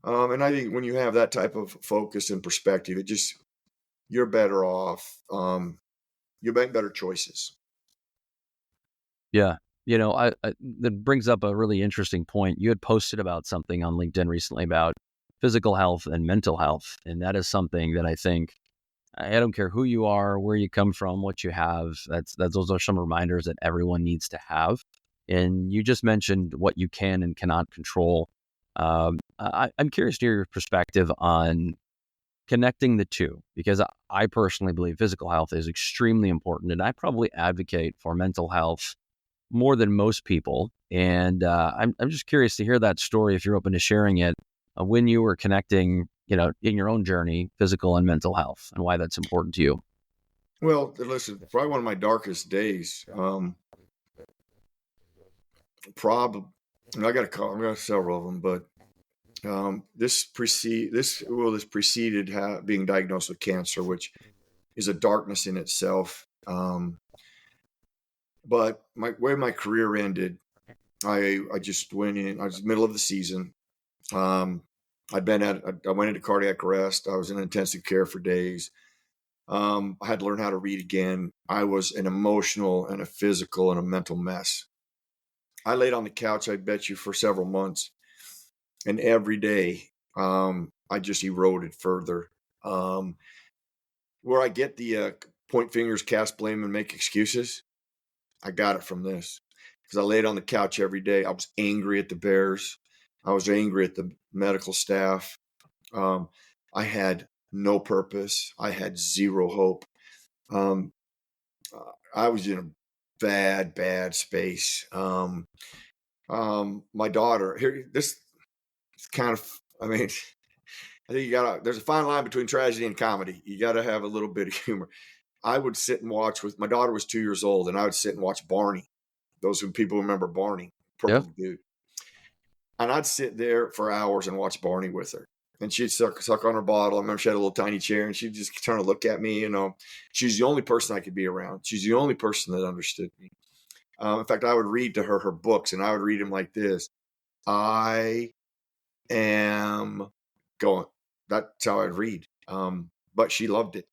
and I think when you have that type of focus and perspective, you're better off. You make better choices. Yeah. That brings up a really interesting point. You had posted about something on LinkedIn recently about physical health and mental health. And that is something that I think, I don't care who you are, where you come from, what you have, those are some reminders that everyone needs to have. And you just mentioned what you can and cannot control. I'm curious to hear your perspective on connecting the two, because I personally believe physical health is extremely important, and I probably advocate for mental health more than most people. And I'm just curious to hear that story, if you're open to sharing it, when you were connecting, in your own journey, physical and mental health, and why that's important to you. Well, listen, probably one of my darkest days. Probably, I got several of them, but this preceded being diagnosed with cancer, which is a darkness in itself. But where my career ended, I just went in. I was in the middle of the season. I went into cardiac arrest. I was in intensive care for days. I had to learn how to read again. I was an emotional and a physical and a mental mess. I laid on the couch, I bet you, for several months. And every day, I just eroded further. Where I get the point fingers, cast blame, and make excuses, I got it from this. Because I laid on the couch every day. I was angry at the Bears. I was angry at the medical staff. I had no purpose. I had zero hope. I was in a bad space. My daughter here, this is kind of, I think there's a fine line between tragedy and comedy. You got to have a little bit of humor. I would sit and watch my daughter was 2 years old, and I would sit and watch Barney. People remember Barney, purple dude. And I'd sit there for hours and watch Barney with her. And she'd suck on her bottle. I remember she had a little tiny chair, and she'd just turn to look at me. She's the only person I could be around. She's the only person that understood me. In fact, I would read to her books, and I would read them like this. I am going. That's how I'd read. But she loved it.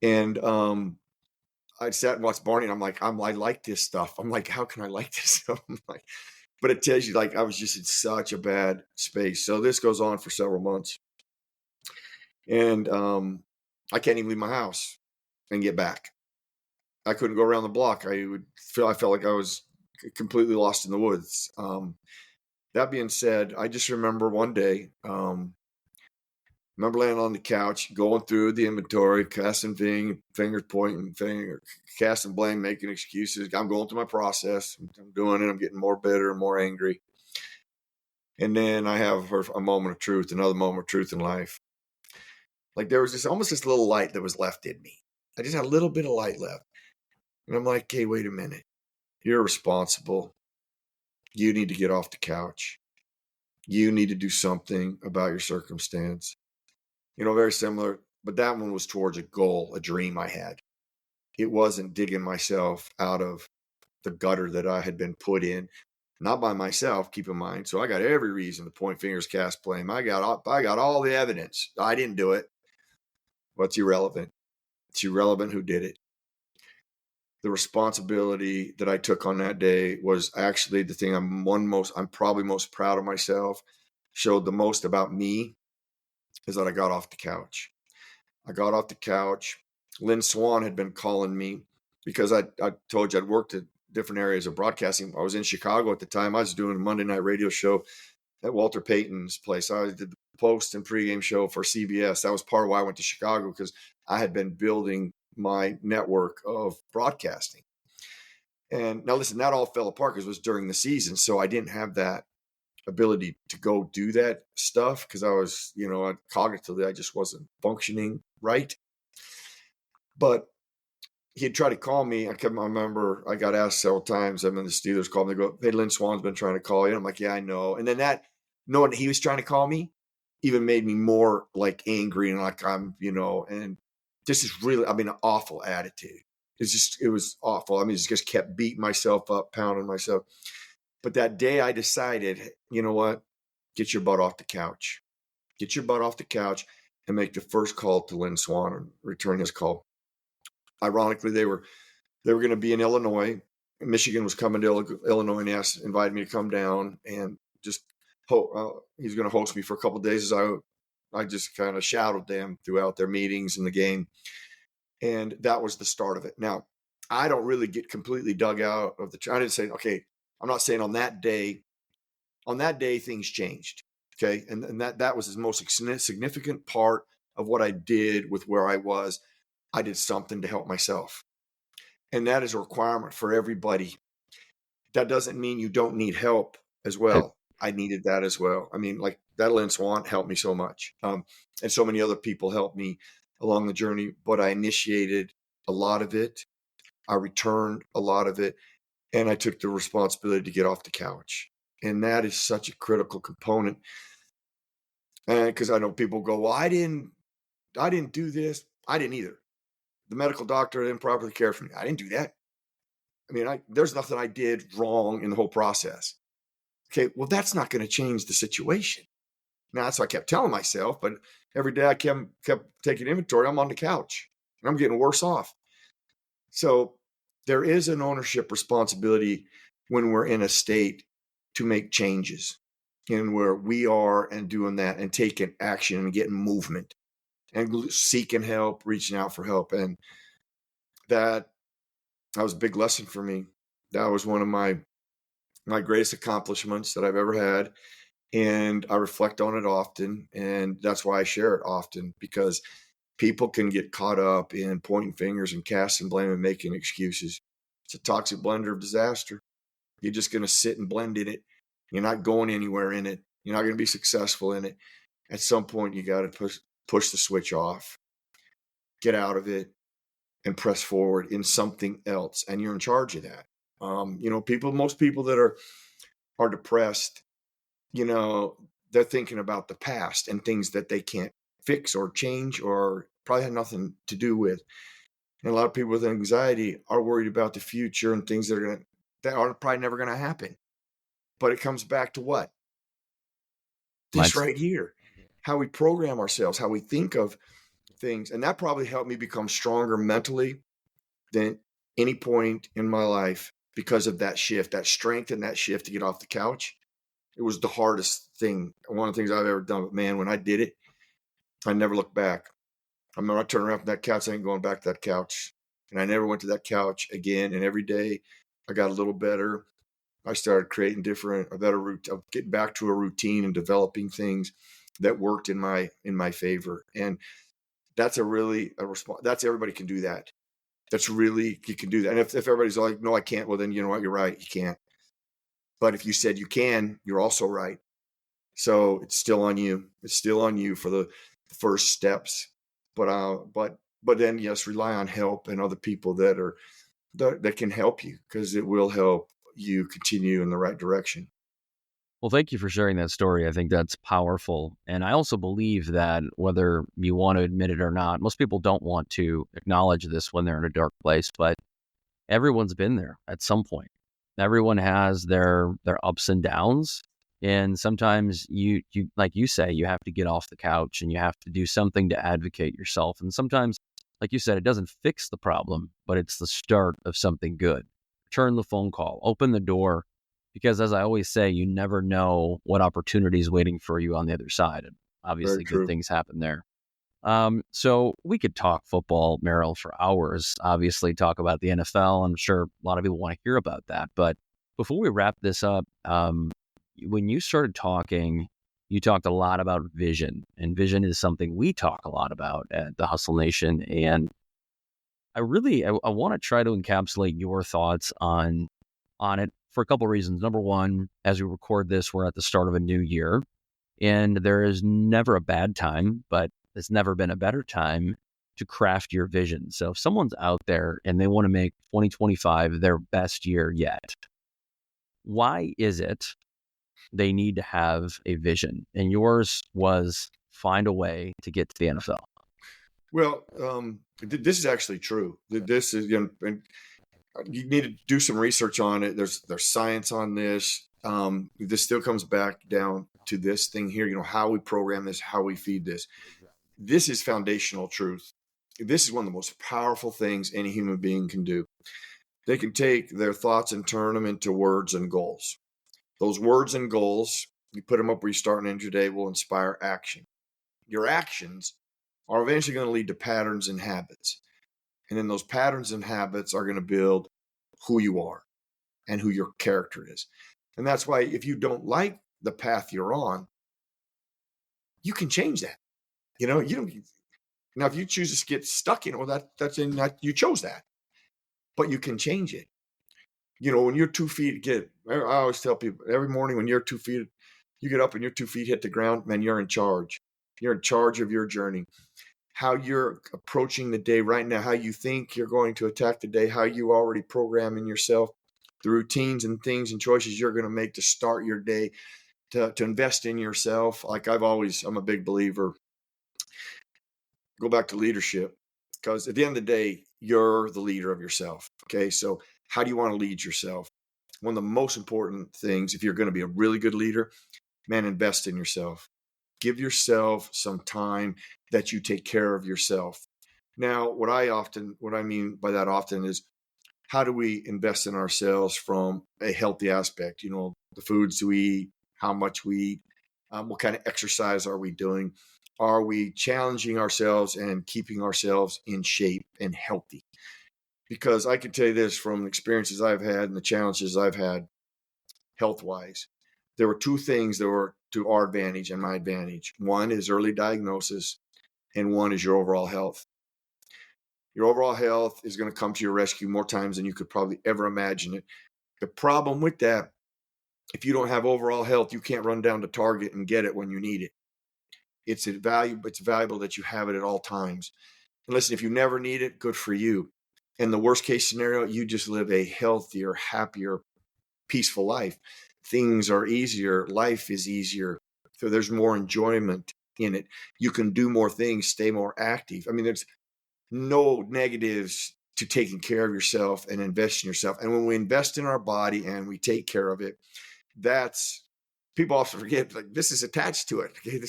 And I'd sat and watched Barney, and I like this stuff. I'm like, how can I like this stuff? But it tells you, I was just in such a bad space. So this goes on for several months. And I can't even leave my house and get back. I couldn't go around the block. I felt like I was completely lost in the woods. That being said, I just remember one day, remember laying on the couch, going through the inventory, casting fingers, pointing casting blame, making excuses. I'm going through my process. I'm doing it. I'm getting more bitter and more angry. And then I have a moment of truth, another moment of truth in life. There was almost this little light that was left in me. I just had a little bit of light left. And I'm like, hey, wait a minute. You're responsible. You need to get off the couch. You need to do something about your circumstance. Very similar, but that one was towards a goal, a dream I had. It wasn't digging myself out of the gutter that I had been put in, not by myself, keep in mind. So I got every reason to point fingers, cast blame. I got all the evidence. I didn't do it. But it's irrelevant. It's irrelevant who did it. The responsibility that I took on that day was actually the thing I'm probably most proud of myself, showed the most about me, is that I got off the couch. I got off the couch. Lynn Swan had been calling me because I told you I'd worked at different areas of broadcasting. I was in Chicago at the time. I was doing a Monday night radio show at Walter Payton's place. I did the post and pregame show for CBS. That was part of why I went to Chicago, because I had been building my network of broadcasting. And now listen, that all fell apart because it was during the season. So I didn't have that ability to go do that stuff because I was, cognitively, I just wasn't functioning right. But he'd try to call me. I remember I got asked several times. The Steelers called me. They go, hey, Lynn Swan's been trying to call you. And I'm like, yeah, I know. And then knowing he was trying to call me even made me more angry and and this is really, an awful attitude. It was awful. Just kept beating myself up, pounding myself. But that day I decided, you know what? Get your butt off the couch. Get your butt off the couch and make the first call to Lynn Swan and return his call. Ironically, they were going to be in Illinois. Michigan was coming to Illinois and invited me to come down and just he's going to host me for a couple of days. As I just kind of shadowed them throughout their meetings and the game. And that was the start of it. Now, I don't really get completely dug out of I didn't say, okay, I'm not saying on that day things changed. Okay. And that was the most significant part of what I did with where I was. I did something to help myself. And that is a requirement for everybody. That doesn't mean you don't need help as well. I needed that as well. I mean, like that Lynn Swan helped me so much. And so many other people helped me along the journey, but I initiated a lot of it. I returned a lot of it, and I took the responsibility to get off the couch. And that is such a critical component. And because I know people go, well, I didn't do this. I didn't either. The medical doctor didn't properly care for me. I didn't do that. I mean, there's nothing I did wrong in the whole process. Okay, well, that's not going to change the situation. Now, that's what I kept telling myself, but every day I kept taking inventory. I'm on the couch, and I'm getting worse off. So there is an ownership responsibility when we're in a state to make changes, and where we are and doing that and taking action and getting movement and seeking help, reaching out for help. And that was a big lesson for me. That was one of my greatest accomplishments that I've ever had. And I reflect on it often. And that's why I share it often, because people can get caught up in pointing fingers and casting blame and making excuses. It's a toxic blender of disaster. You're just going to sit and blend in it. You're not going anywhere in it. You're not going to be successful in it. At some point, you got to push the switch off, get out of it, and press forward in something else. And you're in charge of that. Most people that are depressed, they're thinking about the past and things that they can't fix or change or probably had nothing to do with. And a lot of people with anxiety are worried about the future and things that are probably never going to happen. But it comes back to what? This right here, how we program ourselves, how we think of things. And that probably helped me become stronger mentally than any point in my life because of that shift, that strength and that shift to get off the couch. It was the hardest thing, one of the things I've ever done. But man, when I did it, I never looked back. I remember I turned around from that couch, I ain't going back to that couch. And I never went to that couch again. And every day I got a little better. I started creating a better routine, getting back to a routine and developing things that worked in my favor. And that's that's everybody can do that. You can do that. And if everybody's like, no, I can't, well, then you know what, you're right, you can't. But if you said you can, you're also right. So it's still on you. It's still on you for the first steps. But then yes, rely on help and other people that can help you, because it will help you continue in the right direction. Well, thank you for sharing that story. I think that's powerful. And I also believe that whether you want to admit it or not, most people don't want to acknowledge this when they're in a dark place, but everyone's been there at some point. Everyone has their ups and downs. And sometimes you like you say, you have to get off the couch and you have to do something to advocate yourself. And sometimes, like you said, it doesn't fix the problem, but it's the start of something good. Return the phone call, open the door, because as I always say, you never know what opportunity is waiting for you on the other side. And obviously good things happen there. So we could talk football, Merrill, for hours, obviously talk about the NFL. I'm sure a lot of people want to hear about that. But before we wrap this up, when you started talking, you talked a lot about vision, and vision is something we talk a lot about at the Hustle Nation. And I want to try to encapsulate your thoughts on it for a couple of reasons. Number one, as we record this, we're at the start of a new year, and there is never a bad time, but there's never been a better time to craft your vision. So if someone's out there and they want to make 2025 their best year yet, why is it they need to have a vision? And yours was find a way to get to the NFL. Well, this is actually true. This is, and you need to do some research on it. There's science on this. This still comes back down to this thing here, how we program this, how we feed this. This is foundational truth. This is one of the most powerful things any human being can do. They can take their thoughts and turn them into words and goals. Those words and goals, you put them up where you start and end your day, will inspire action. Your actions are eventually going to lead to patterns and habits. And then those patterns and habits are going to build who you are and who your character is. And that's why if you don't like the path you're on, you can change that. You know, you don't. Now, if you choose to get stuck in it, well, that's in that you chose that, but you can change it. You know, when you're 2 feet, I always tell people every morning when you're 2 feet, you get up and your 2 feet hit the ground, man, you're in charge. You're in charge of your journey. How you're approaching the day right now, how you think you're going to attack the day, how you already programming yourself, the routines and things and choices you're going to make to start your day, to invest in yourself. Like I'm a big believer. Go back to leadership, because at the end of the day, you're the leader of yourself. Okay. So how do you want to lead yourself? One of the most important things, if you're going to be a really good leader, man, invest in yourself. Give yourself some time that you take care of yourself. Now, what I mean by that often is, how do we invest in ourselves from a healthy aspect? You know, the foods we eat, how much we eat, what kind of exercise are we doing? Are we challenging ourselves and keeping ourselves in shape and healthy? Because I can tell you this from experiences I've had and the challenges I've had health-wise, there were two things that were to our advantage and my advantage. One is early diagnosis, and one is your overall health. Your overall health is going to come to your rescue more times than you could probably ever imagine it. The problem with that, if you don't have overall health, you can't run down to Target and get it when you need it. It's valuable that you have it at all times. And listen, if you never need it, good for you. In the worst case scenario, you just live a healthier, happier, peaceful life. Things are easier. Life is easier. So there's more enjoyment in it. You can do more things, stay more active. I mean, there's no negatives to taking care of yourself and invest in yourself. And when we invest in our body and we take care of it, that's, people often forget, like, this is attached to it. Okay,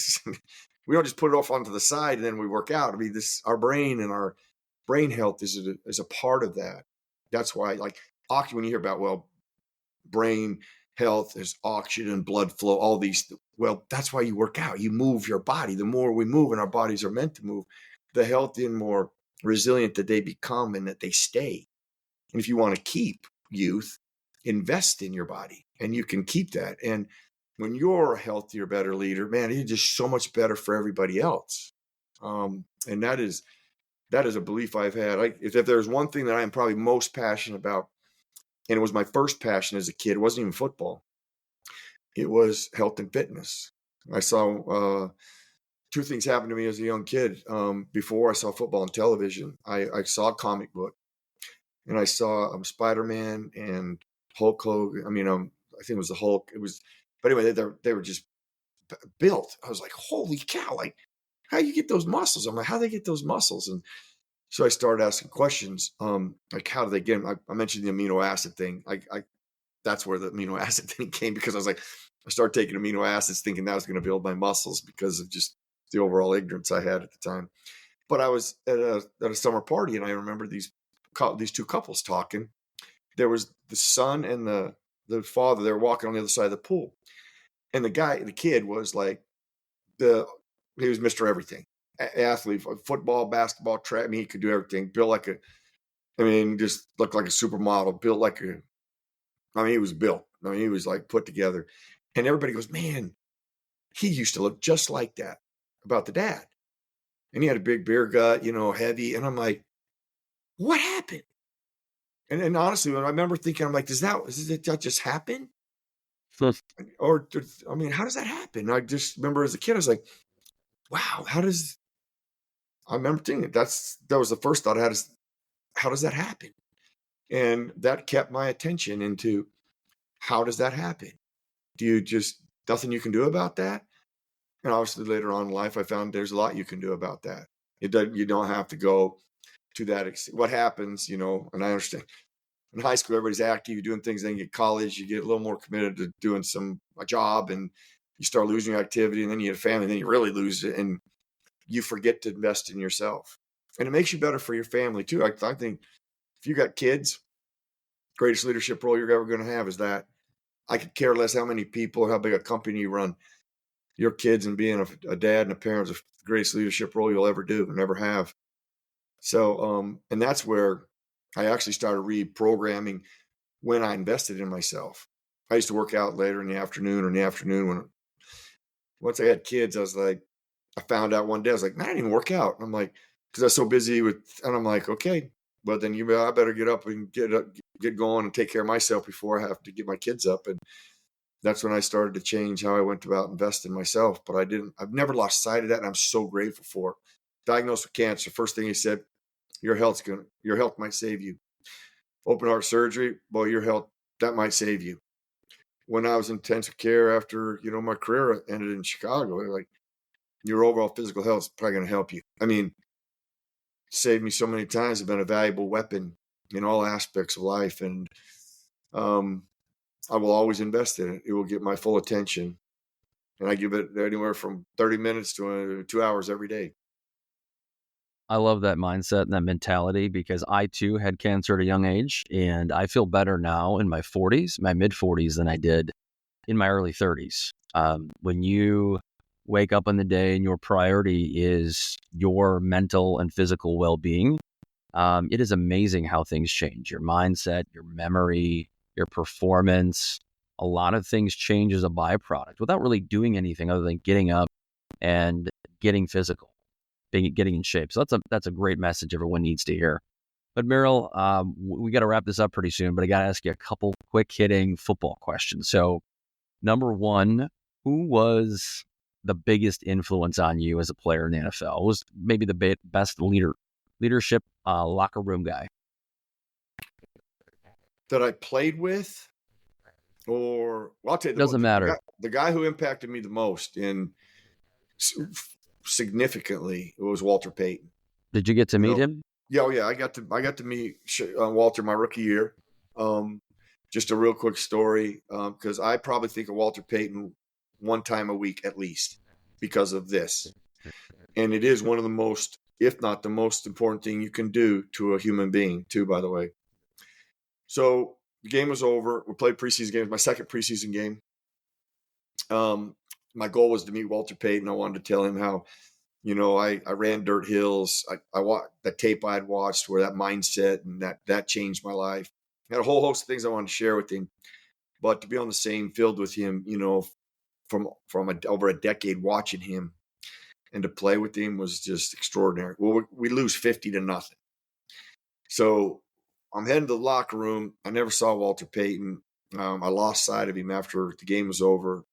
we don't just put it off onto the side and then we work out. I mean, our brain and our brain health is a part of that. That's why, like, when you hear about, well, brain health is oxygen, blood flow, all these, well, that's why you work out. You move your body. The more we move, and our bodies are meant to move, the healthier and more resilient that they become and that they stay. And if you want to keep youth, invest in your body, and you can keep that. And when you're a healthier, better leader, man, you're just so much better for everybody else. And that is a belief I've had. If there's one thing that I am probably most passionate about, and it was my first passion as a kid, it wasn't even football. It was health and fitness. I saw two things happen to me as a young kid. Before I saw football on television, I saw a comic book, and I saw Spider-Man and Hulk Hogan. I mean, I think it was the Hulk. But anyway, they were just built. I was like, holy cow! Like, how do you get those muscles? I'm like, how do they get those muscles? And so I started asking questions, like, how do they get them? I mentioned the amino acid thing. That's where the amino acid thing came, because I started taking amino acids thinking that was going to build my muscles because of just the overall ignorance I had at the time. But I was at a summer party, and I remember these two couples talking. There was the son and the father. They were walking on the other side of the pool, and the kid was like, he was Mr. Everything, athlete, football, basketball, track. I mean, he could do everything. Just looked like a supermodel. He was built. I mean, he was like put together. And everybody goes, man, he used to look just like that about the dad. And he had a big beer gut, heavy. And I'm like, what happened? And honestly, when I remember thinking, I'm like, does that just happen? Or, how does that happen? I just remember as a kid, I was like, wow, I remember thinking that was the first thought I had, is, how does that happen? And that kept my attention into, how does that happen? Nothing you can do about that? And obviously later on in life, I found there's a lot you can do about that. You don't have to go to that extent. What happens, and I understand, in high school, everybody's active, you're doing things, then you get college, you get a little more committed to doing a job, and you start losing your activity, and then you get a family, and then you really lose it, and you forget to invest in yourself. And it makes you better for your family too. I think if you got kids, greatest leadership role you're ever going to have is that. I could care less how many people or how big a company you run. Your kids and being a dad and a parent is the greatest leadership role you'll ever do and ever have. So, and that's where I actually started reprogramming when I invested in myself. I used to work out later in the afternoon when once I had kids, I was like, I found out one day, I was like, man, I didn't even work out. And I'm like, because I was so busy and I'm like, okay, but then I better get up and get going and take care of myself before I have to get my kids up. And that's when I started to change how I went about investing in myself. But I've never lost sight of that. And I'm so grateful for it. Diagnosed with cancer. First thing he said, your health might save you. Open heart surgery, boy, your health, that might save you. When I was in intensive care after, my career ended in Chicago, they're like, your overall physical health is probably going to help you. I mean, saved me so many times. It's been a valuable weapon in all aspects of life. And I will always invest in it. It will get my full attention. And I give it anywhere from 30 minutes to 2 hours every day. I love that mindset and that mentality because I too had cancer at a young age, and I feel better now in my 40s, my mid 40s, than I did in my early 30s. When you wake up in the day and your priority is your mental and physical well-being, it is amazing how things change. Your mindset, your memory, your performance, a lot of things change as a byproduct without really doing anything other than getting up and getting physical, getting in shape. So that's a great message everyone needs to hear. But Merrill, we got to wrap this up pretty soon, but I got to ask you a couple quick hitting football questions. So number one, who was the biggest influence on you as a player in the NFL? Who was maybe the best leadership locker room guy that I played with? Or, well, I'll tell you, doesn't matter. The guy who impacted me the most and significantly was Walter Payton. Did you get to meet him? Yeah, I got to meet Walter my rookie year. Just a real quick story, because I probably think of Walter Payton one time a week at least because of this, and it is one of the most, if not the most important thing you can do to a human being, too. By the way, so. The game was over. We played preseason games. My second preseason game. My goal was to meet Walter Payton. I wanted to tell him how, I ran dirt hills. I watched the tape I had watched where that mindset and that changed my life. I had a whole host of things I wanted to share with him, but to be on the same field with him, from over a decade watching him and to play with him was just extraordinary. Well, we lose 50-0. So I'm heading to the locker room. I never saw Walter Payton. I lost sight of him after the game was over.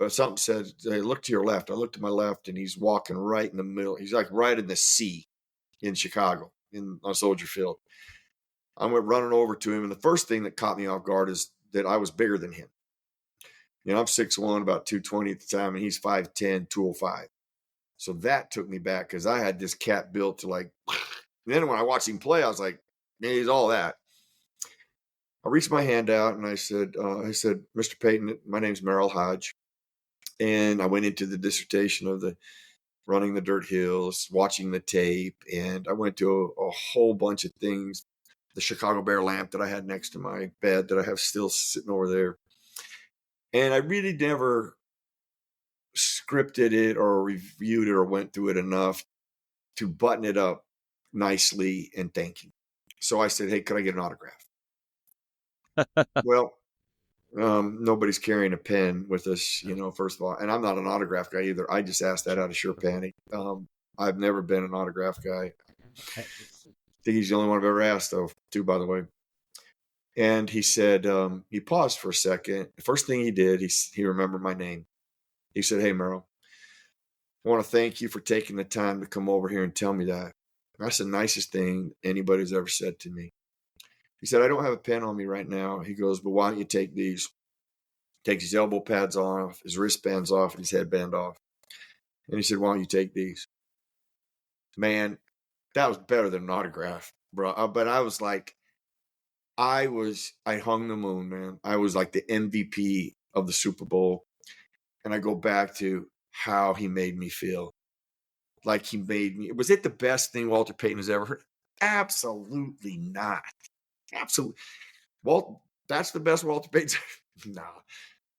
But something said, hey, look to your left. I looked to my left, and he's walking right in the middle. He's like right in the C in Chicago on Soldier Field. I went running over to him, and the first thing that caught me off guard is that I was bigger than him. I'm 6'1", about 220 at the time, and he's 5'10", 205. So that took me back because I had this cat built to like – and then when I watched him play, I was like, yeah, he's all that. I reached my hand out and I said, Mr. Payton, my name's Merril Hoge. And I went into the dissertation of the running the dirt hills, watching the tape. And I went to a whole bunch of things. The Chicago Bear lamp that I had next to my bed that I have still sitting over there. And I really never scripted it or reviewed it or went through it enough to button it up nicely and thank you. So I said, hey, could I get an autograph? Well, nobody's carrying a pen with us, first of all. And I'm not an autograph guy either. I just asked that out of sheer panic. I've never been an autograph guy. I think he's the only one I've ever asked, though, too, by the way. And he said, he paused for a second. The first thing he did, he remembered my name. He said, hey, Merrill, I want to thank you for taking the time to come over here and tell me that. That's the nicest thing anybody's ever said to me. He said, I don't have a pen on me right now. He goes, but why don't you take these? Takes his elbow pads off, his wristbands off, and his headband off. And he said, why don't you take these? Man, that was better than an autograph, bro. But I was like, I hung the moon, man. I was like the MVP of the Super Bowl. And I go back to how he made me feel. Like he made me. Was it the best thing Walter Payton has ever heard? Absolutely not. Absolutely. Well, that's the best Walter Payton. No,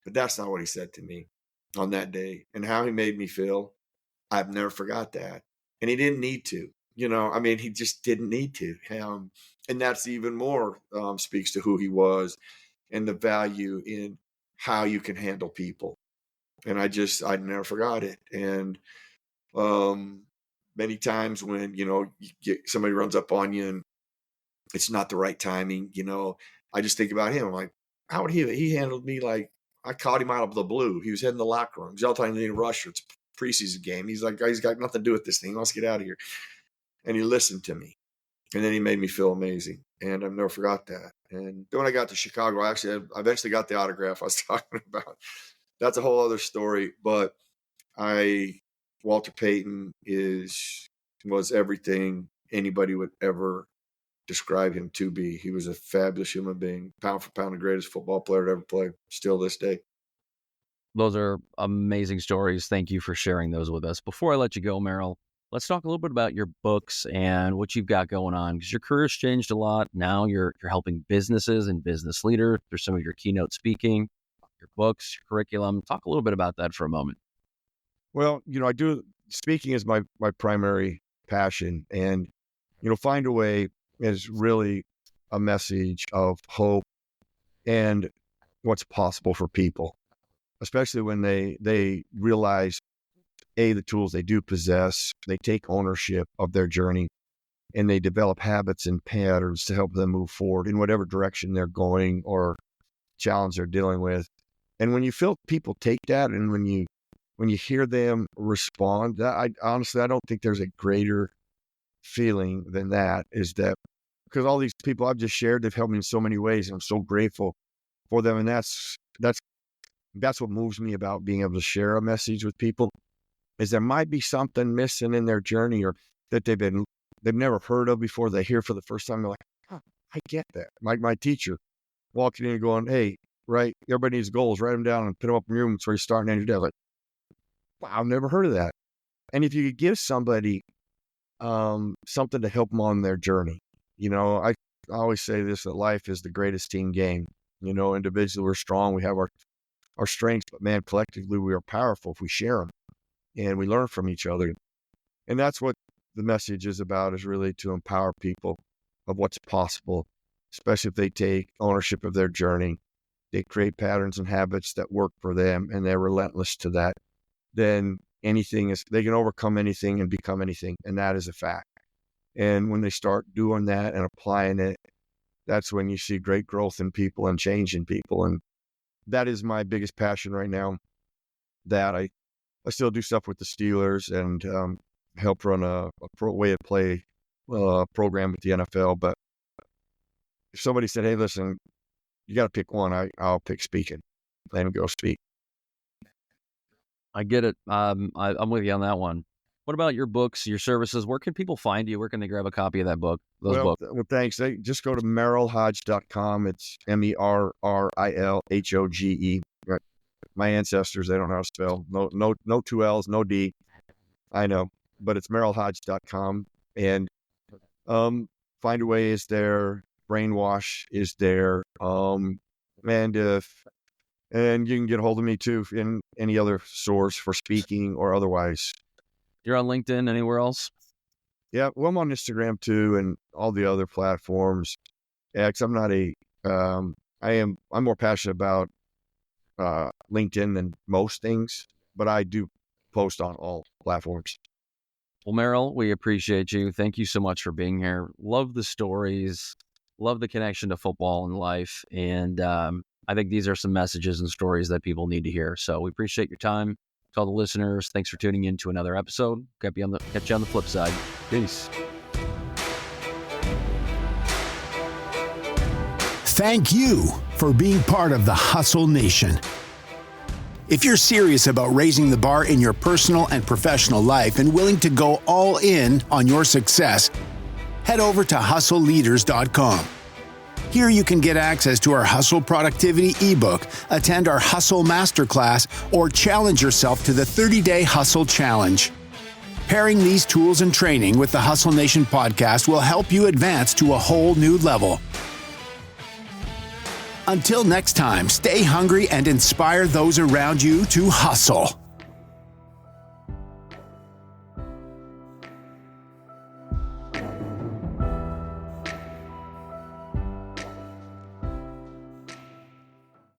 but that's not what he said to me on that day. And how he made me feel, I've never forgot that. And he didn't need to. He just didn't need to. And that's even more speaks to who he was and the value in how you can handle people. And I never forgot it. And Many times when, somebody runs up on you and it's not the right timing, I just think about him. I'm like, how would he handled me like I caught him out of the blue. He was heading the locker room. He's all telling me to rush. It's a preseason game. He's like, he's got nothing to do with this thing. He wants to get out of here. And he listened to me. And then he made me feel amazing. And I've never forgot that. And then when I got to Chicago, I eventually got the autograph I was talking about. That's a whole other story. But Walter Payton was everything anybody would ever describe him to be. He was a fabulous human being, pound for pound, the greatest football player to ever play, still this day. Those are amazing stories. Thank you for sharing those with us. Before I let you go, Merrill, let's talk a little bit about your books and what you've got going on, because your career's changed a lot. Now you're helping businesses and business leaders through some of your keynote speaking, your books, your curriculum. Talk a little bit about that for a moment. Well, speaking is my primary passion, and, Find a Way is really a message of hope and what's possible for people, especially when they realize, the tools they do possess, they take ownership of their journey, and they develop habits and patterns to help them move forward in whatever direction they're going or challenge they're dealing with. And when you feel people take that, and when you hear them respond, I honestly don't think there's a greater feeling than that, is that because all these people I've just shared, they've helped me in so many ways, and I'm so grateful for them. And that's what moves me about being able to share a message with people, is there might be something missing in their journey, or that they've never heard of before. They hear for the first time, they're like, oh, I get that. Like my teacher walking in and going, hey, right, everybody needs goals, write them down and put them up in your room before you start and end your day. Like, wow, I've never heard of that. And if you could give somebody something to help them on their journey, I always say this, that life is the greatest team game. Individually we're strong, we have our strengths, but man, collectively we are powerful if we share them and we learn from each other. And that's what the message is about, is really to empower people of what's possible, especially if they take ownership of their journey, they create patterns and habits that work for them, and they're relentless to that. Then they can overcome anything and become anything. And that is a fact. And when they start doing that and applying it, that's when you see great growth in people and change in people. And that is my biggest passion right now, that I still do stuff with the Steelers and help run a way of play program with the NFL. But if somebody said, hey, listen, you got to pick one, I'll pick speaking. Let him go speak. I get it. I'm with you on that one. What about your books, your services? Where can people find you? Where can they grab a copy of that book? Well, thanks. Just go to merrillhodge.com. It's MERRILHOGE. Right. My ancestors, they don't know how to spell. No two L's, no D. I know, but it's merrillhodge.com. And Find a Way is there. Brainwash is there. And you can get a hold of me too in any other source for speaking or otherwise. You're on LinkedIn, anywhere else? Yeah, well, I'm on Instagram too, and all the other platforms. Yeah, because I'm more passionate about LinkedIn than most things, but I do post on all platforms. Well, Merrill, we appreciate you. Thank you so much for being here. Love the stories, love the connection to football and life, and I think these are some messages and stories that people need to hear. So we appreciate your time. To all the listeners, thanks for tuning in to another episode. Catch you on the flip side. Peace. Thank you for being part of the Hustle Nation. If you're serious about raising the bar in your personal and professional life and willing to go all in on your success, head over to hustleleaders.com. Here you can get access to our Hustle Productivity ebook, attend our Hustle Masterclass, or challenge yourself to the 30-day Hustle Challenge. Pairing these tools and training with the Hustle Nation podcast will help you advance to a whole new level. Until next time, stay hungry and inspire those around you to hustle.